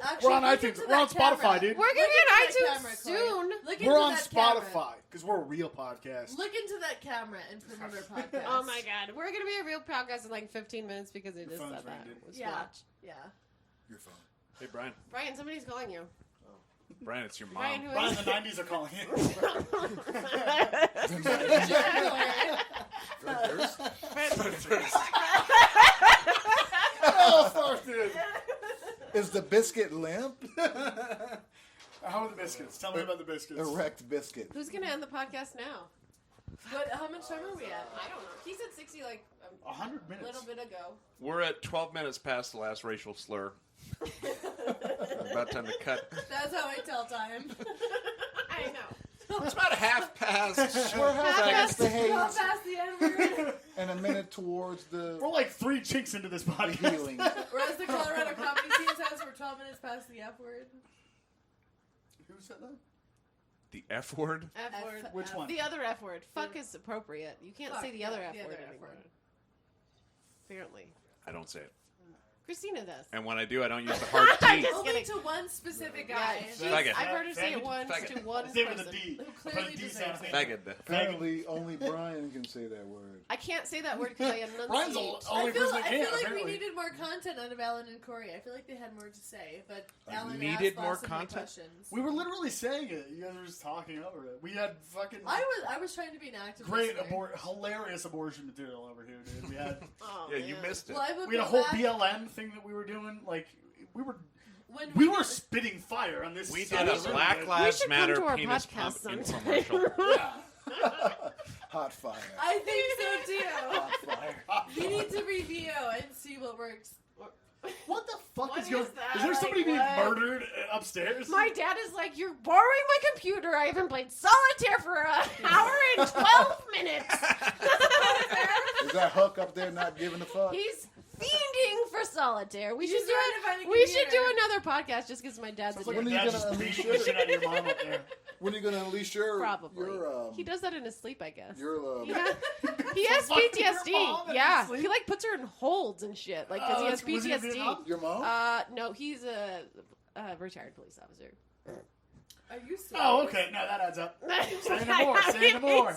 Actually, We're on look iTunes. into We're on that camera. Spotify, dude. We're gonna Look be into on that iTunes camera, Corey. soon. Look We're into on that camera. Spotify because we're a real podcast. Look into that camera and promote our podcast. Oh my god, we're gonna be a real podcast in like 15 minutes because it Your is phone's that. ringing. Let's Yeah. watch. Yeah. Your phone. Hey, Brian. Brian, somebody's calling you. Brian, it's your mom. Brian, who Brian, is? the 90s are calling you. Fred Durst? Oh, fuck, dude. Is the biscuit limp? How are the biscuits? Tell me about the biscuits. Erect biscuit. Who's gonna end the podcast now? How much time are we at? I don't know. He said 60 like 100 a minutes. little bit ago. We're at 12 minutes past the last racial slur. About time to cut. That's how I tell time. I know. It's about half past. We're half past the Go haze past the N-word. and a minute towards the We're like 3 chinks into this podcast. healing. Whereas the Colorado comedy scene says we're 12 minutes past the F word. Who said that? The F word? F word. Which one? The other F word. Fuck is appropriate. You can't Fuck, say the other yeah, F the word other F anymore. word. Apparently. I don't say it. Christina does. And when I do, I don't use the hard T. Just Only kidding. to one specific Yeah, guy. she's- Faggot. I've heard her say it Faggot. once Faggot. to one His name with a person. D. Who I put clearly a D deserves sound. it. Faggot. Apparently, only Brian can say that word. I can't say that word because I enunciate. Brian's the only I feel person that like can, we apparently. needed more content out of Alan and Corey. I feel like they had more to say, but Alan needed asked more lots of my content? questions. We were literally saying it. You guys were just talking over it. We had fucking I was trying to be an active great, listener. hilarious abortion material over here, dude. We had Oh, Yeah, you man. missed it. Well, I would we had a go whole back BLM thing that we were doing. Like when we were spitting fire on this. We side did of a the room, Black dude. Lives should come Matter to our penis pump podcast sometime. infomercial. Yeah. Hot fire. I think so too. Hot fire. We need to review and see what works. What the fuck What is going? is that? Is there somebody Like, being what? murdered upstairs? My dad is like, you're borrowing my computer. I haven't played solitaire for an hour and 12 minutes. Is that Huck up there not giving a fuck? He's fiending for solitaire. We He's should do trying to find a We should do computer. another podcast just because my dad's a Sounds like dick. When your are you dad gonna just unleash beat the shit out of your mom up there. When are you gonna unleash your Probably. your He does that in his sleep, I guess. your He has Fuck your PTSD. mom in Yeah, his sleep? he like puts her in holds and shit, like because he has Was he in PTSD. Vietnam? your mom? No, he's a retired police officer. Are you serious? Oh, okay. No, that adds up. Say no more. Say no more.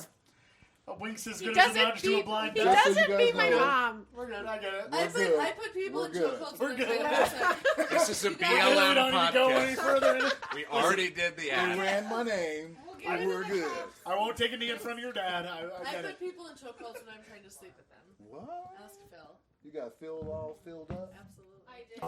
Winks as He good as a doesn't nudge to a beat. blind He dog. Just so you doesn't guys beat my know. mom. We're good. I get it. We're good. I put people We're in good. chokeholds We're when good. they play the This is a We BLM don't need to go any podcast. further. In it. We already did the You ad. ran my name. And we're good. I won't take a knee in front of your dad. I I get put it. people in chokeholds when I'm trying to sleep with them. What? Ask Phil. You got Phil all filled up? Absolutely. I did.